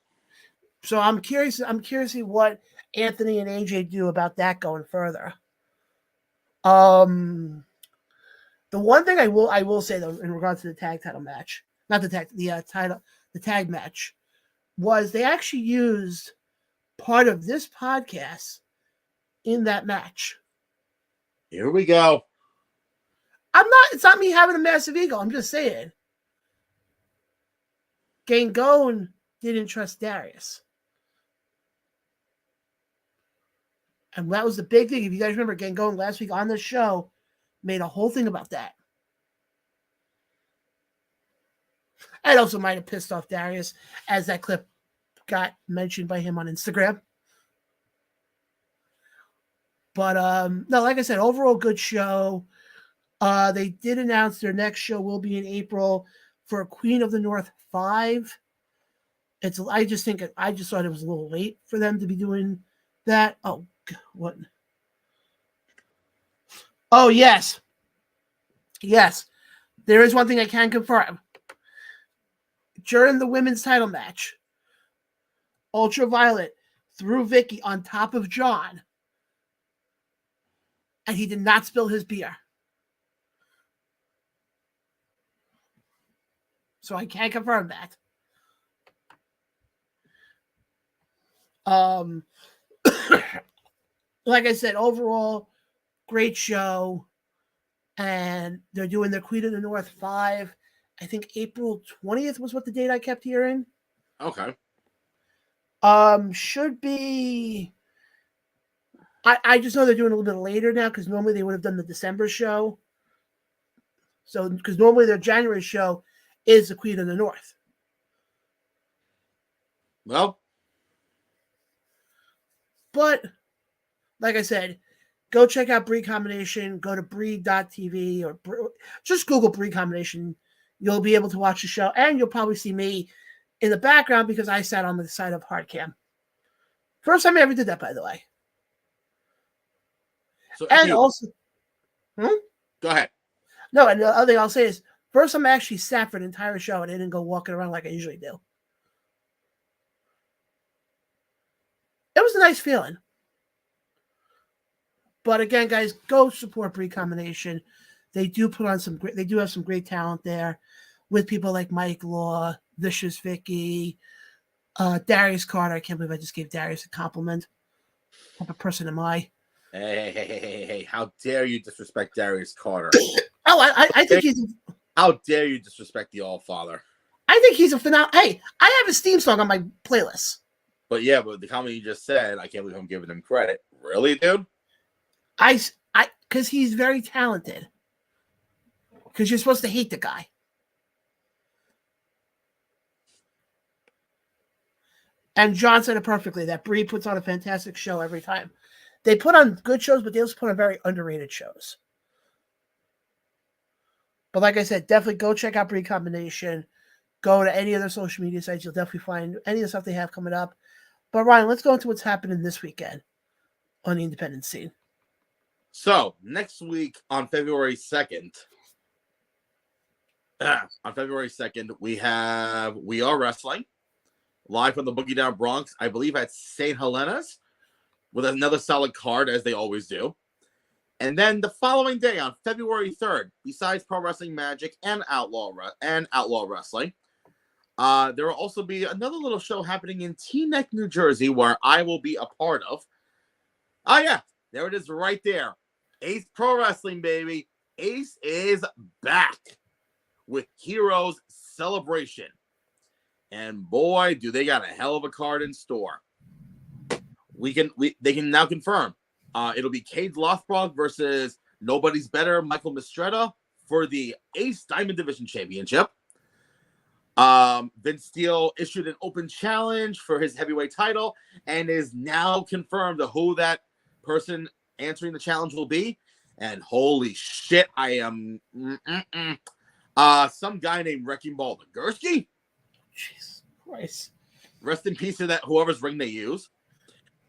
So I'm curious to see what Anthony and AJ do about that going further. The one thing I will say though, in regards to the tag title match, not the tag match, was they actually used part of this podcast in that match. Here we go. It's not me having a massive ego. I'm just saying. Gangone didn't trust Darius. And that was the big thing. If you guys remember, Gangone last week on the show made a whole thing about that. It also might have pissed off Darius, as that clip got mentioned by him on Instagram. But no, like I said, overall good show. They did announce their next show will be in April for Queen of the North 5. I just thought it was a little late for them to be doing that. Oh, what? Oh, yes. Yes. There is one thing I can confirm. During the women's title match, Ultraviolet threw Vicky on top of Jon, and he did not spill his beer. So I can confirm that. Like I said, overall, great show. And they're doing their Queen of the North 5. I think April 20th was what the date I kept hearing. Okay. Should be. I just know they're doing a little bit later now because normally they would have done the December show. So, because normally their January show is the Queen of the North. Well, but like I said, go check out Breed Combination. Go to breed.tv or just Google Breed Combination. You'll be able to watch the show, and you'll probably see me in the background because I sat on the side of Hardcam. First time I ever did that, by the way. So and also, go ahead. No, and the other thing I'll say is, first time I actually sat for an entire show and I didn't go walking around like I usually do. It was a nice feeling. But again, guys, go support Breed Combination. They do put on they do have some great talent there with people like Mike Law, Vicious Vicky, Darius Carter. I can't believe I just gave Darius a compliment. What type of person am I? Hey, how dare you disrespect Darius Carter? I think he's... How dare you disrespect the All-Father? I think he's a phenomenal... Hey, I have his theme song on my playlist. But the comment you just said, I can't believe I'm giving him credit. Really, dude? Because he's very talented. Because you're supposed to hate the guy. And Jon said it perfectly, that Breed puts on a fantastic show every time. They put on good shows, but they also put on very underrated shows. But like I said, definitely go check out Breed Combination. Go to any other social media sites. You'll definitely find any of the stuff they have coming up. But Ryan, let's go into what's happening this weekend on the independent scene. So, next week on February 2nd, we have We Are Wrestling, live from the Boogie Down Bronx, I believe at St. Helena's, with another solid card, as they always do. And then the following day, on February 3rd, besides Pro Wrestling Magic and Outlaw Wrestling, there will also be another little show happening in Teaneck, New Jersey, where I will be a part of. Oh, yeah, there it is right there. Ace Pro Wrestling, baby. Ace is back with Heroes Celebration. And boy, do they got a hell of a card in store. They can now confirm. It'll be Cade Lothbrok versus Nobody's Better, Michael Mistretta, for the Ace Diamond Division Championship. Vince Steele issued an open challenge for his heavyweight title and is now confirmed who that person answering the challenge will be. And holy shit, I am some guy named Wrecking Ball Nagurski. Jesus Christ. Rest in peace to that whoever's ring they use.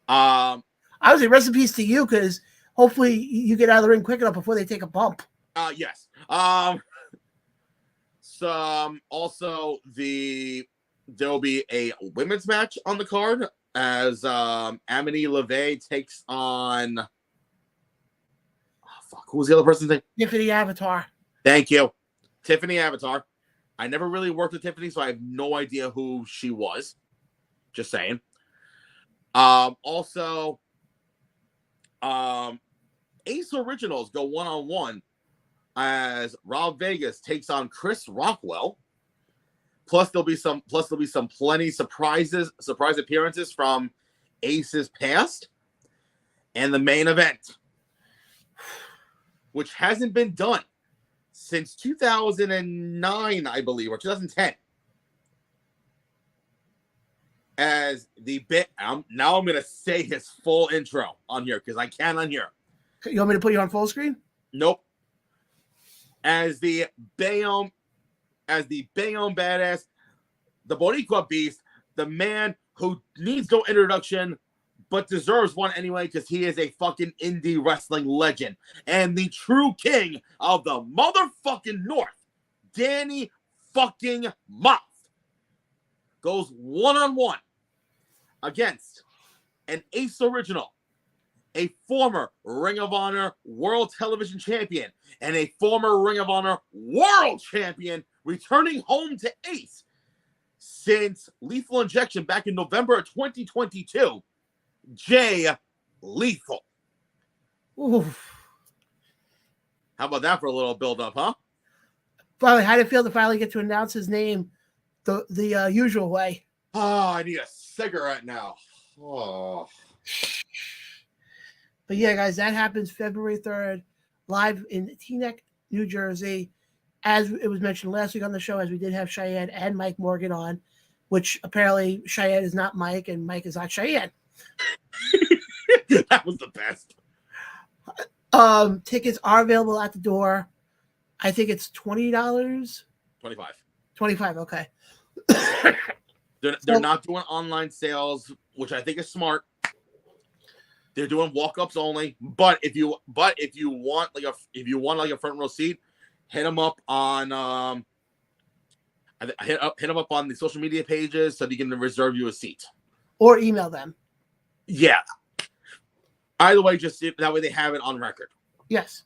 I would say rest in peace to you, because hopefully you get out of the ring quick enough before they take a bump. Yes. Also there'll be a women's match on the card as Amity LeVay takes on who was the other person's name? Tiffany Avatar. Thank you. Tiffany Avatar. I never really worked with Tiffany, so I have no idea who she was. Just saying. Also, Ace Originals go one-on-one as Rob Vegas takes on Chris Rockwell. Plus there'll be some plenty surprise appearances from Ace's past. And the main event, which hasn't been done since 2009, I believe, or 2010. As the bit, now I'm going to say his full intro on here because I can on here. You want me to put you on full screen? Nope. As the Bayonne badass, the Boricua beast, the man who needs no introduction, but deserves one anyway because he is a fucking indie wrestling legend and the true king of the motherfucking North, Danny fucking Moth, goes one-on-one against an Ace Original, a former Ring of Honor World Television Champion, and a former Ring of Honor World Champion, returning home to Ace since Lethal Injection back in November of 2022, Jay Lethal. Oof. How about that for a little build-up, huh? Finally, how did it feel to finally get to announce his name the usual way? Oh, I need a cigarette now. Oh. But yeah, guys, that happens February 3rd, live in Teaneck, New Jersey. As it was mentioned last week on the show, as we did have Cheyenne and Mike Morgan on, which apparently Cheyenne is not Mike and Mike is not Cheyenne. That was the best. Tickets are available at the door. I think it's $20. $25, okay. They're not doing online sales, which I think is smart. They're doing walk-ups only. But if you want like a front row seat, hit them up on hit them up on the social media pages so they can reserve you a seat. Or email them. Yeah. Either way, just that way they have it on record. Yes.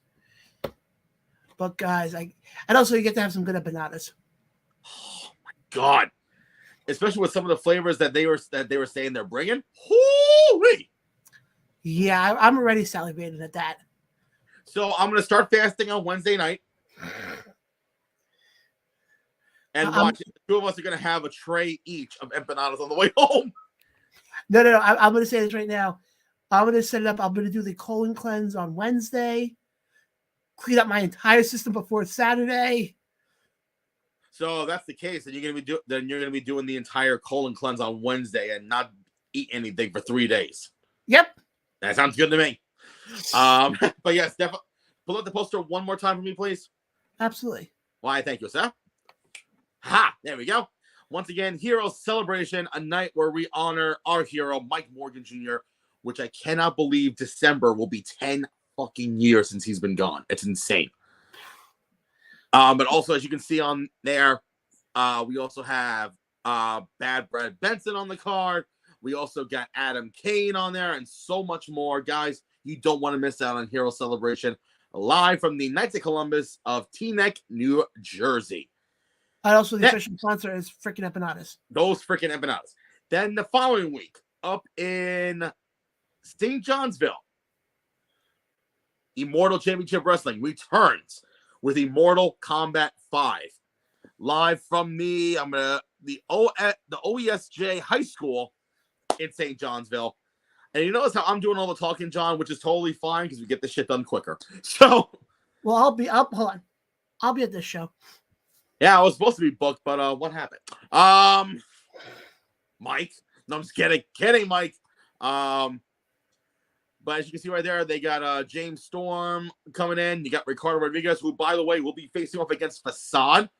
But guys, and also you get to have some good empanadas. Oh my god! Especially with some of the flavors that they were saying they're bringing. Hoo-wee! Yeah, I'm already salivating at that. So I'm gonna start fasting on Wednesday night, and watch. The two of us are gonna have a tray each of empanadas on the way home. No. I'm gonna say this right now. I'm gonna set it up. I'm gonna do the colon cleanse on Wednesday. Clean up my entire system before Saturday. So if that's the case, then you're gonna be doing the entire colon cleanse on Wednesday and not eat anything for 3 days. Yep, that sounds good to me. But yes, definitely pull up the poster one more time for me, please. Absolutely. Why? Thank you, sir. Ha! There we go. Once again, Hero Celebration, a night where we honor our hero, Mike Morgan Jr., which I cannot believe December will be 10 fucking years since he's been gone. It's insane. But also, as you can see on there, we also have Bad Brad Benson on the card. We also got Adam Kane on there and so much more. Guys, you don't want to miss out on Hero Celebration, live from the Knights of Columbus of Teaneck, New Jersey. And also the official sponsor is freaking empanadas. Those freaking empanadas. Then the following week, up in St. Johnsville, Immortal Championship Wrestling returns with Immortal Combat 5. Live from the OESJ High School in St. Johnsville. And you notice how I'm doing all the talking, John, which is totally fine because we get this shit done quicker. So, well, hold on. I'll be at this show. Yeah, I was supposed to be booked, but what happened? Mike. No, I'm just kidding, Mike. But as you can see right there, they got James Storm coming in. You got Ricardo Rodriguez, who, by the way, will be facing off against Facade.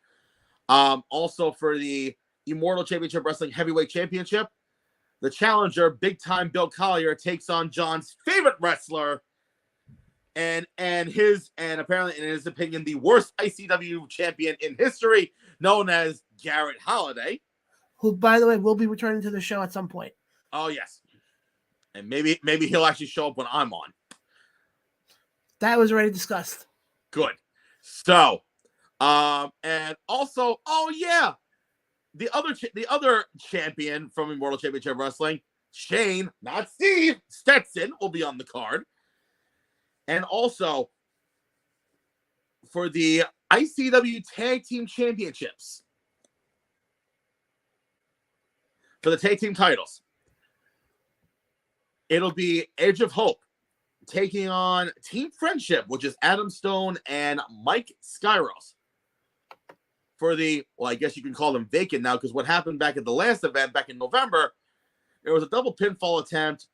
Also for the Immortal Championship Wrestling Heavyweight Championship, the challenger, Big Time Bill Collier, takes on John's favorite wrestler, and apparently, in his opinion, the worst ICW champion in history, known as Garrett Holiday. Who, by the way, will be returning to the show at some point. Oh, yes. And maybe he'll actually show up when I'm on. That was already discussed. Good. So, and also, oh yeah, the other champion from Immortal Championship Wrestling, Shane, not Steve, Stetson, will be on the card. And also, for the ICW Tag Team Championships, for the tag team titles, it'll be Edge of Hope taking on Team Friendship, which is Adam Stone and Mike Skyros. For the, well, I guess you can call them vacant now, because what happened back at the last event back in November, there was a double pinfall attempt.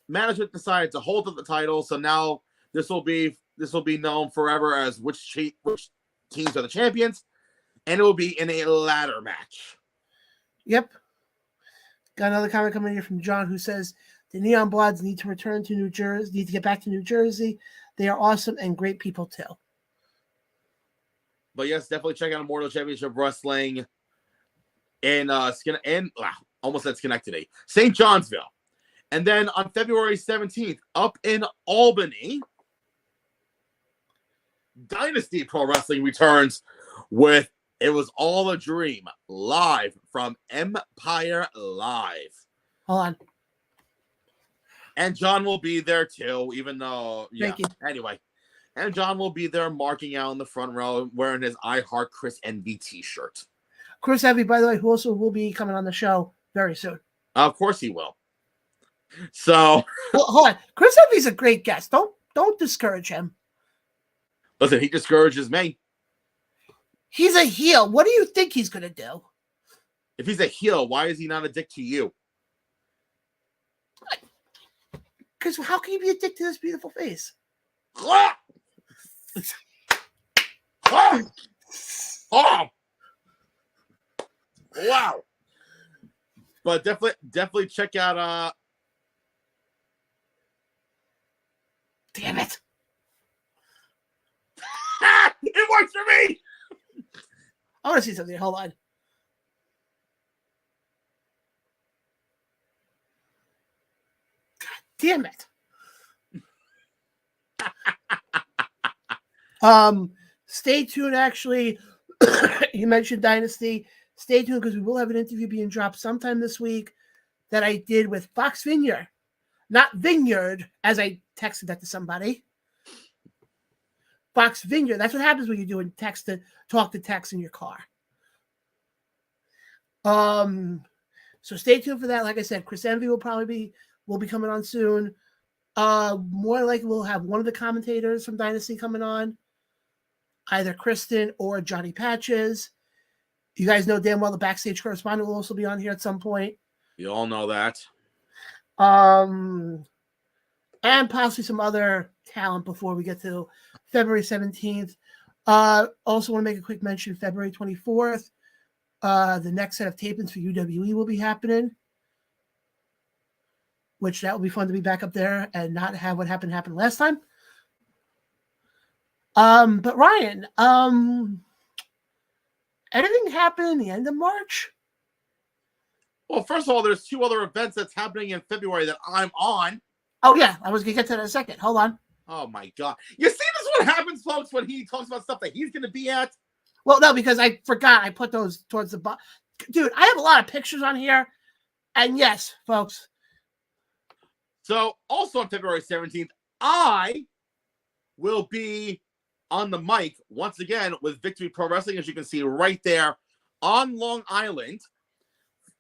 Management decided to hold up the title, so now This will be known forever as which teams are the champions, and it will be in a ladder match. Yep. Got another comment coming here from John who says the Neon Bloods need to return to New Jersey, need to get back to New Jersey. They are awesome and great people too. But yes, definitely check out Immortal Championship Wrestling in almost at Schenectady, St. Johnsville. And then on February 17th, up in Albany, Dynasty Pro Wrestling returns with It Was All a Dream, live from Empire Live. Hold on. And John will be there too, even though, Thank you. Anyway. And John will be there marking out in the front row wearing his I Heart Chris Envy t-shirt. Chris Envy, by the way, who also will be coming on the show very soon. Of course he will. So. Well, hold on. Chris Envy's a great guest. Don't discourage him. Listen, he discourages me. He's a heel. What do you think he's going to do? If he's a heel, why is he not a dick to you? Because how can you be a dick to this beautiful face? Oh! Wow. But definitely check out Damn it. It works for me. I want to see something. Hold on. God damn it. Stay tuned. Actually, you mentioned Dynasty. Stay tuned because we will have an interview being dropped sometime this week that I did with Fox Vineyard, not Vineyard, as I texted that to somebody. Fox Vineyard. That's what happens when you're doing talk to text in your car. So stay tuned for that. Like I said, Chris Envy will be coming on soon. More likely we'll have one of the commentators from Dynasty coming on, either Kristen or Johnny Patches. You guys know damn well the backstage correspondent will also be on here at some point. You all know that. And possibly some other talent before we get to February 17th. Also want to make a quick mention, February 24th, the next set of tapings for UWE will be happening, which that will be fun to be back up there and not have what happened last time. But Ryan, anything happen in the end of March? Well, first of all, there's two other events that's happening in February that I'm on. Oh, yeah. I was going to get to that in a second. Hold on. Oh, my God. You see this what happens, folks, when he talks about stuff that he's going to be at? Well, no, because I forgot I put those towards the bottom. Dude, I have a lot of pictures on here. And yes, folks. So, also on February 17th, I will be on the mic once again with Victory Pro Wrestling, as you can see right there on Long Island,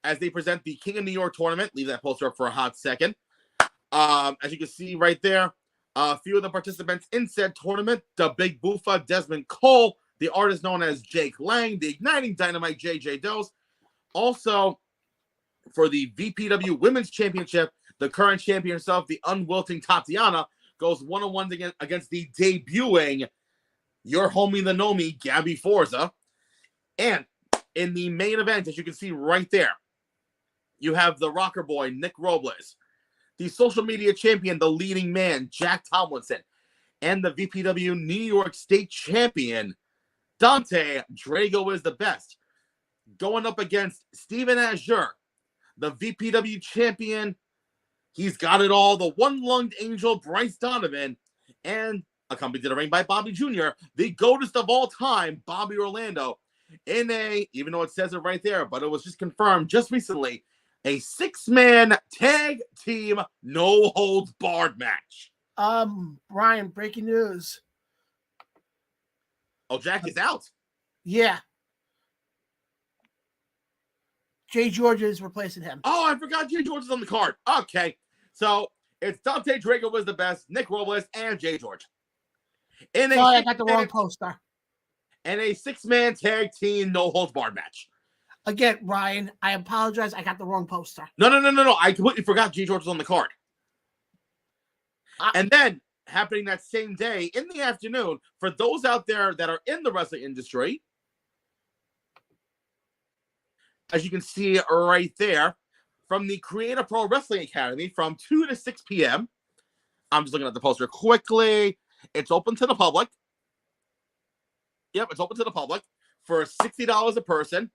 as they present the King of New York tournament. Leave that poster up for a hot second. As you can see right there, a few of the participants in said tournament: the Big Boofa, Desmond Cole, the artist known as Jake Lang, the Igniting Dynamite JJ Dose. Also, for the VPW Women's Championship, the current champion herself, the unwilting Tatiana, goes one-on-one against the debuting your homie, the Nomi, Gabby Forza. And in the main event, as you can see right there, you have the rocker boy, Nick Robles, the social media champion, the leading man, Jack Tomlinson, and the VPW New York State champion, Dante Drago is the best, going up against Steven Azure, the VPW champion. He's got it all, the one-lunged angel, Bryce Donovan, and accompanied to the ring by Bobby Jr., the GOATest of all time, Bobby Orlando, in even though it says it right there, but it was just confirmed just recently, a 6-man tag team no-holds-barred match. Brian, breaking news. Oh, Jack is out. Yeah. Jay George is replacing him. Oh, I forgot Jay George is on the card. Okay. So it's Dante Drago was the best, Nick Robles, and Jay George. Sorry, I got the wrong poster. And a 6-man tag team no-holds-barred match. Again, Ryan, I apologize. I got the wrong poster. No. I completely forgot Jay George was on the card. And then happening that same day in the afternoon. For those out there that are in the wrestling industry, as you can see right there, from the Creative Pro Wrestling Academy from 2 to 6 p.m. I'm just looking at the poster quickly. It's open to the public. Yep, it's open to the public for $60 a person.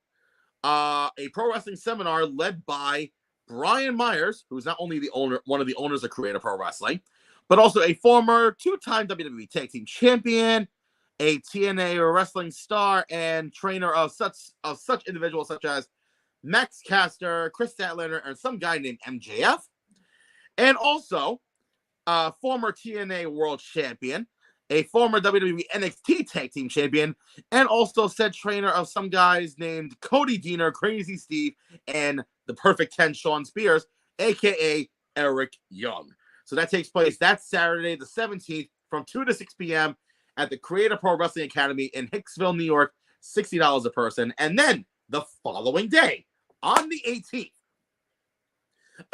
A pro wrestling seminar led by Brian Myers, who's not only the owner, one of the owners of Creative Pro Wrestling, but also a former two-time WWE Tag Team Champion, a TNA wrestling star, and trainer of such individuals such as Max Caster, Chris Statlander, and some guy named MJF, and also a former TNA World Champion, a former WWE NXT Tag Team Champion, and also said trainer of some guys named Cody Deaner, Crazy Steve, and the Perfect 10 Sean Spears, a.k.a. Eric Young. So that takes place that Saturday, the 17th, from 2 to 6 p.m. at the Creative Pro Wrestling Academy in Hicksville, New York, $60 a person. And then the following day, on the 18th,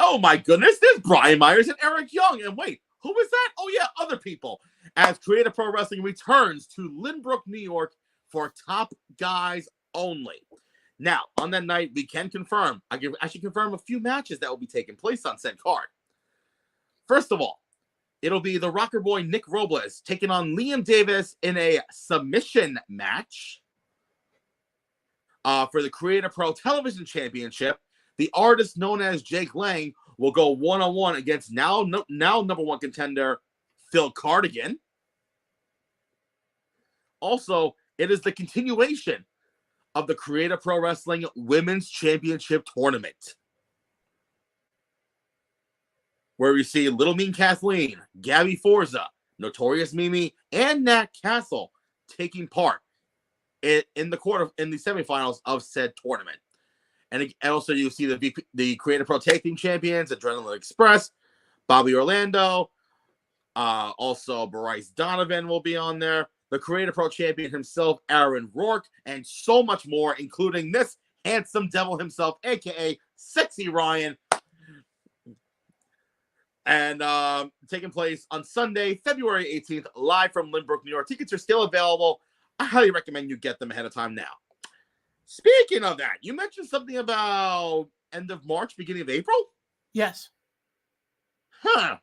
oh my goodness, there's Brian Myers and Eric Young. And wait, who was that? Oh yeah, other people. As Creative Pro Wrestling returns to Lynbrook, New York for Top Guys Only. Now, on that night, we can confirm, I can actually confirm a few matches that will be taking place on said card. First of all, it'll be the Rocker Boy Nick Robles taking on Liam Davis in a submission match for the Creative Pro Television Championship. The artist known as Jake Lang will go one-on-one against now number one contender Phil Cardigan. Also, it is the continuation of the Creative Pro Wrestling Women's Championship Tournament, where we see Little Mean Kathleen, Gabby Forza, Notorious Mimi, and Nat Castle taking part in the semifinals of said tournament. And also you see the Creative Pro Tag Team Champions, Adrenaline Express, Bobby Orlando, also Bryce Donovan will be on there, the Creative Pro Champion himself, Aaron Rourke, and so much more, including this handsome devil himself, a.k.a. Sexy Ryan. And taking place on Sunday, February 18th, live from Lynbrook, New York. Tickets are still available. I highly recommend you get them ahead of time now. Speaking of that, you mentioned something about end of March, beginning of April? Yes. Huh.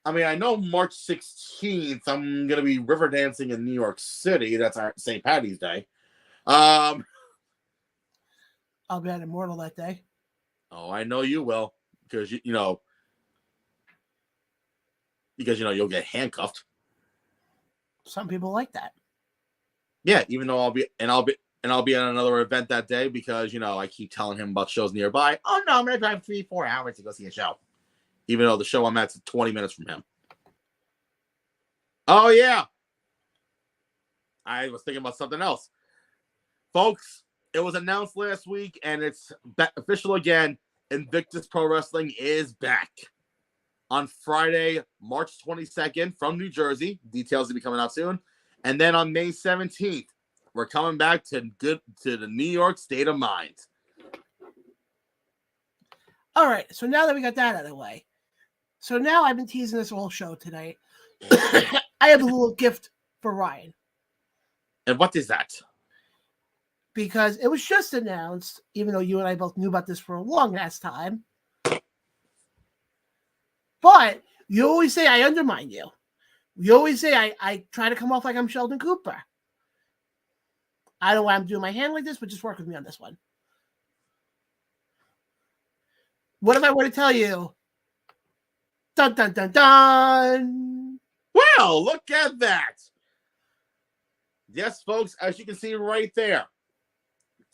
I mean, I know March 16th, I'm going to be river dancing in New York City. That's our St. Patty's Day. I'll be at Immortal that day. Oh, I know you will, because you'll get handcuffed. Some people like that. Yeah, even though I'll be at another event that day because I keep telling him about shows nearby. Oh no, I'm gonna drive 3-4 hours to go see a show, even though the show I'm at's 20 minutes from him. Oh yeah, I was thinking about something else, folks. It was announced last week, and it's official again. Invictus Pro Wrestling is back on Friday, March 22nd from New Jersey. Details will be coming out soon. And then on May 17th, we're coming back to the New York State of Mind. All right. So now that we got that out of the way, so now I've been teasing this whole show tonight. I have a little gift for Ryan. And what is that? Because it was just announced, even though you and I both knew about this for a long ass time. But you always say I undermine you. You always say I try to come off like I'm Sheldon Cooper. I don't know why I'm doing my hand like this, but just work with me on this one. What if I were to tell you? Dun, dun, dun, dun. Well, look at that. Yes, folks, as you can see right there,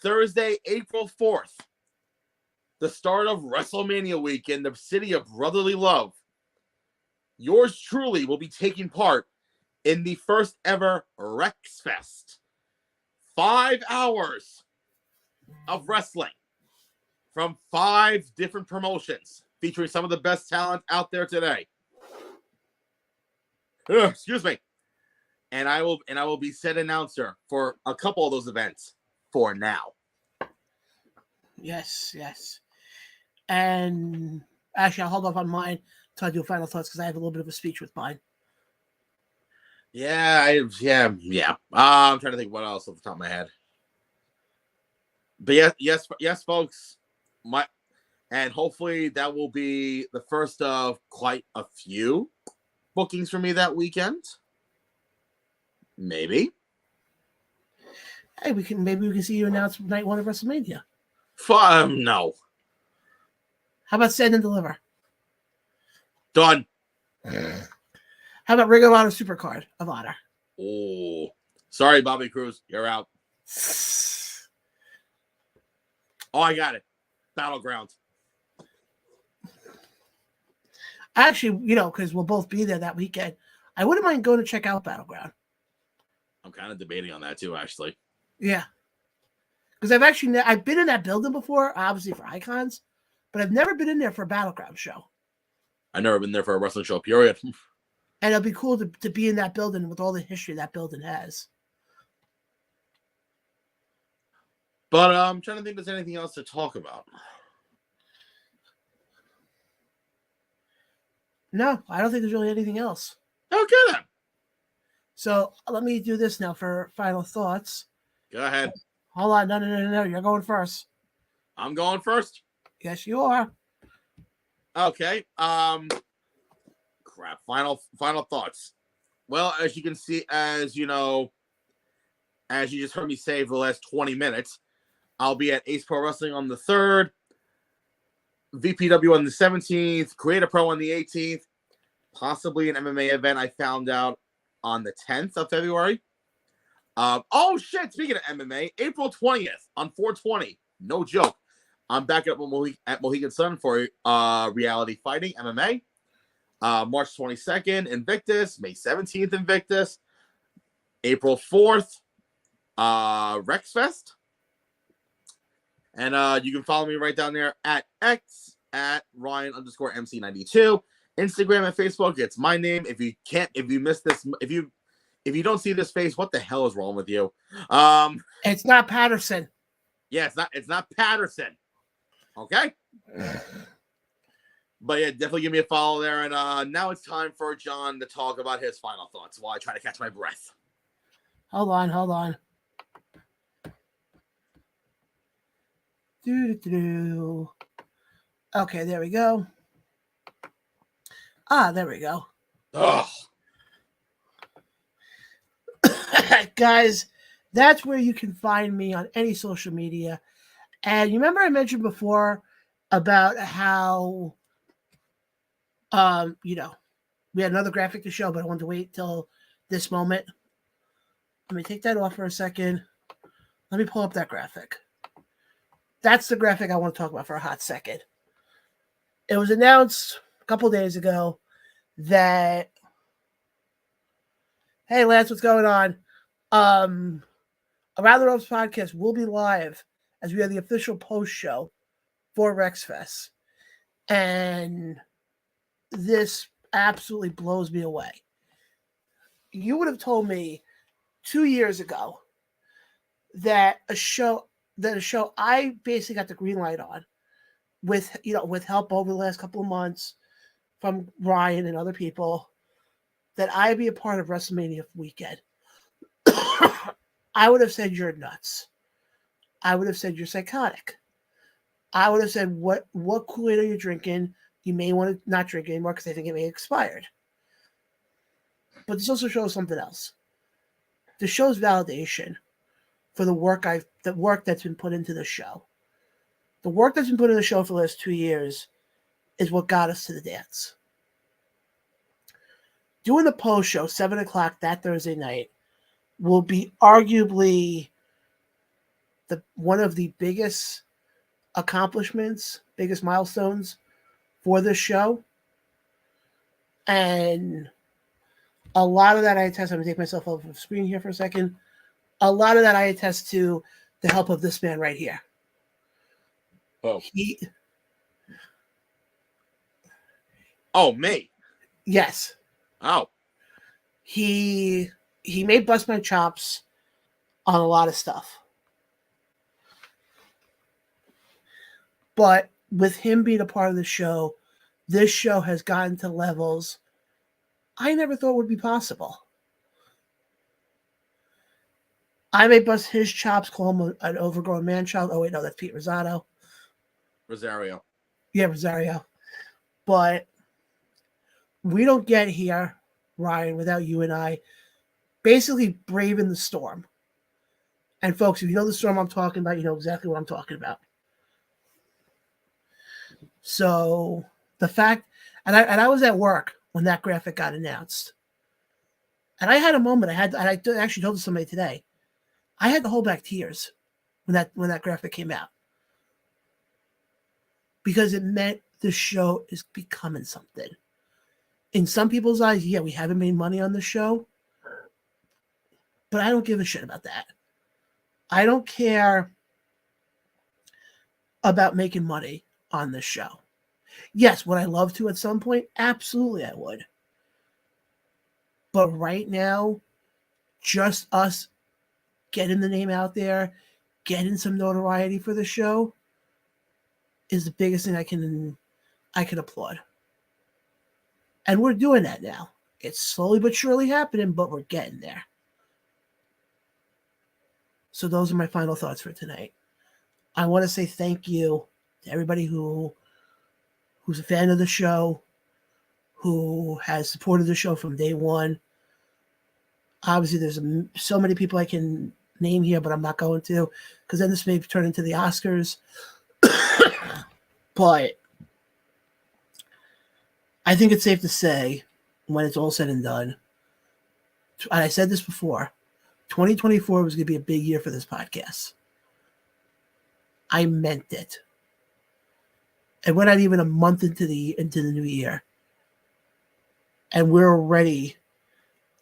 Thursday, April 4th, the start of Wrestlemania week in the city of brotherly love. Yours truly will be taking part in the first ever Rex Fest. 5 hours of wrestling from 5 different promotions featuring some of the best talent out there today. Excuse me. And I will be set announcer for a couple of those events for now. Yes. And actually, I'll hold off on mine till I do final thoughts because I have a little bit of a speech with mine. Yeah. I'm trying to think what else off the top of my head. But yes, folks. And hopefully that will be the first of quite a few bookings for me that weekend. Maybe. Hey, maybe we can see you announce night one of WrestleMania. No. How about Send and Deliver? Done. How about Ring of Honor Supercard of Honor? Oh, sorry, Bobby Cruz, you're out. Oh, I got it. Battleground. Actually, because we'll both be there that weekend, I wouldn't mind going to check out Battleground. I'm kind of debating on that too, actually. Yeah. Because I've been in that building before, obviously for Icons, but I've never been in there for a Battleground show. I've never been there for a wrestling show, period. And it'll be cool to be in that building with all the history that building has. But I'm trying to think if there's anything else to talk about. No, I don't think there's really anything else. Okay, then. So let me do this now for final thoughts. Go ahead. Hold on. No. You're going first. I'm going first? Yes, you are. Okay. Crap. Final thoughts. Well, as you can see, as you just heard me say for the last 20 minutes, I'll be at Ace Pro Wrestling on the 3rd, VPW on the 17th, Creator Pro on the 18th, possibly an MMA event I found out on the 10th of February. Oh shit, speaking of MMA, April 20th on 420. No joke. I'm back at Mohegan Sun for Reality Fighting MMA. March 22nd, Invictus. May 17th, Invictus. April 4th, Rex Fest. And you can follow me right down there at X at Ryan_MC92. Instagram and Facebook, it's my name. If you miss this, if you don't see this face, what the hell is wrong with you? It's not Patterson. Yeah, it's not Patterson. Okay? But yeah, definitely give me a follow there. And now it's time for John to talk about his final thoughts while I try to catch my breath. Hold on. Okay, there we go. There we go. Ugh. Guys, that's where you can find me on any social media. And you remember I mentioned before about how, we had another graphic to show, but I wanted to wait till this moment. Let me take that off for a second. Let me pull up that graphic. That's the graphic I want to talk about for a hot second. It was announced a couple days ago that, hey, Lance, what's going on? Around the Ropes podcast will be live as we are the official post show for RexFest. And this absolutely blows me away. You would have told me 2 years ago that a show I basically got the green light on with help over the last couple of months from Ryan and other people, that I'd be a part of WrestleMania weekend. I would have said you're nuts. I would have said you're psychotic. I would have said, what Kool-Aid are you drinking? You may want to not drink anymore because I think it may have expired. But this also shows something else. This shows validation for the work that's been put into the show. The work that's been put in the show for the last 2 years is what got us to the dance. Doing the post show 7:00 that Thursday night will be arguably one of the biggest accomplishments, biggest milestones for this show. And a lot of that I attest, I'm going to take myself off the screen here for a second. A lot of that I attest to the help of this man right here. Oh. Me? Yes. Oh. He may bust my chops on a lot of stuff. But with him being a part of the show, this show has gotten to levels I never thought would be possible. I may bust his chops, call him an overgrown man-child. Oh, wait, no, that's Pete Rosario. Yeah, Rosario. But we don't get here, Ryan, without you and I basically braving the storm. And folks, if you know the storm I'm talking about, you know exactly what I'm talking about. So the fact, and I was at work when that graphic got announced, and I had a moment. I actually told somebody today, I had to hold back tears when that graphic came out, because it meant the show is becoming something. In some people's eyes, yeah, we haven't made money on the show, but I don't give a shit about that. I don't care about making money on this show. Yes, would I love to at some point? Absolutely, I would. But right now, just us getting the name out there, getting some notoriety for the show is the biggest thing I can applaud. And we're doing that now. It's slowly but surely happening, but we're getting there. So those are my final thoughts for tonight. I want to say thank you to everybody who's a fan of the show, who has supported the show from day one. Obviously, there's so many people I can name here, but I'm not going to, because then this may turn into the Oscars. But I think it's safe to say, when it's all said and done, and I said this before, 2024 was going to be a big year for this podcast. I meant it. And we're not even a month into the new year, and we're already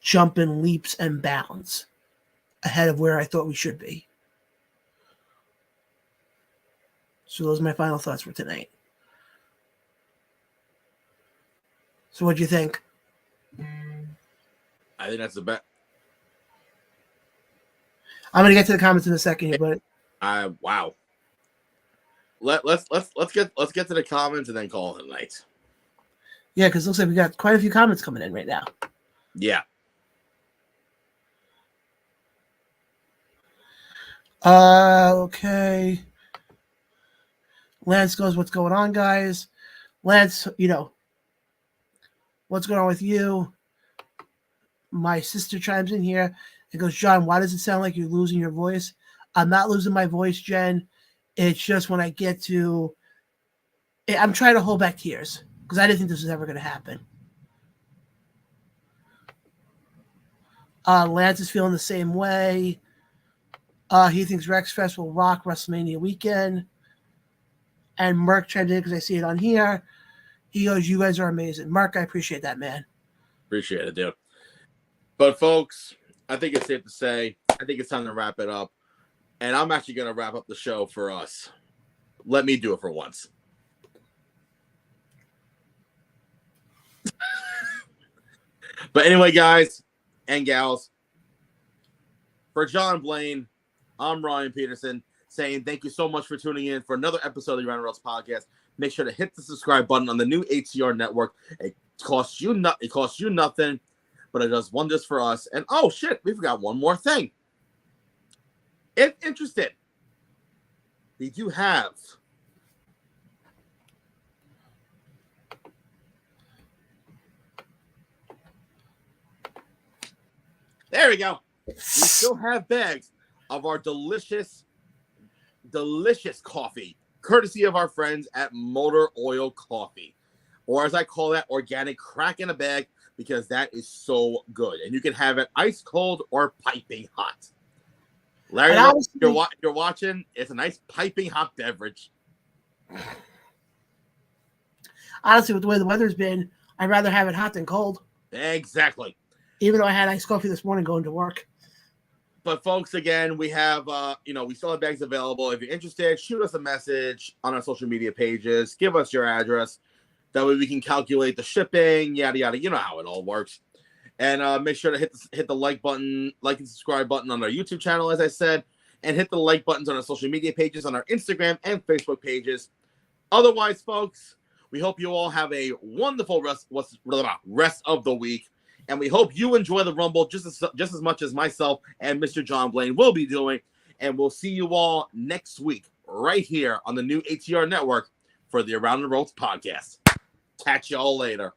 jumping leaps and bounds ahead of where I thought we should be. So those are my final thoughts for tonight. So what do you think? I think that's the best. I'm gonna get to the comments in a second here, but wow. Let's get to the comments and then call it a night. Yeah, because it looks like we got quite a few comments coming in right now. Yeah. Okay. Lance goes, what's going on, guys? Lance, what's going on with you? My sister chimes in here and goes, John, why does it sound like you're losing your voice? I'm not losing my voice, Jen. It's just when I get to, I'm trying to hold back tears because I didn't think this was ever going to happen. Lance is feeling the same way. He thinks Rex Fest will rock WrestleMania weekend. And Merck chimed in because I see it on here. He goes, you guys are amazing. Mark, I appreciate that, man. Appreciate it, dude. But, folks, I think it's safe to say, I think it's time to wrap it up. And I'm actually going to wrap up the show for us. Let me do it for once. But anyway, guys and gals, for John Blaine, I'm Ryan Peterson saying thank you so much for tuning in for another episode of the Ron Rose Podcast. Make sure to hit the subscribe button on the new HCR network. It costs you nothing, but it does wonders for us. And oh shit, we forgot one more thing. If interested, we do have there we go. We still have bags of our delicious coffee, courtesy of our friends at Motor Oil Coffee, or as I call that, organic crack in a bag, because that is so good. And you can have it ice cold or piping hot. Larry, you're watching, it's a nice piping hot beverage. Honestly, with the way the weather's been, I'd rather have it hot than cold. Exactly. Even though I had iced coffee this morning going to work. But folks, again, we have, we still have bags available. If you're interested, shoot us a message on our social media pages. Give us your address. That way we can calculate the shipping, yada, yada. You know how it all works. And make sure to hit the like button, like and subscribe button on our YouTube channel, as I said. And hit the like buttons on our social media pages, on our Instagram and Facebook pages. Otherwise, folks, We hope you all have a wonderful rest of the week. And we hope you enjoy the Rumble just as much as myself and Mr. John Blaine will be doing. And we'll see you all next week right here on the new ATR Network for the Around the Ropes podcast. Catch y'all later.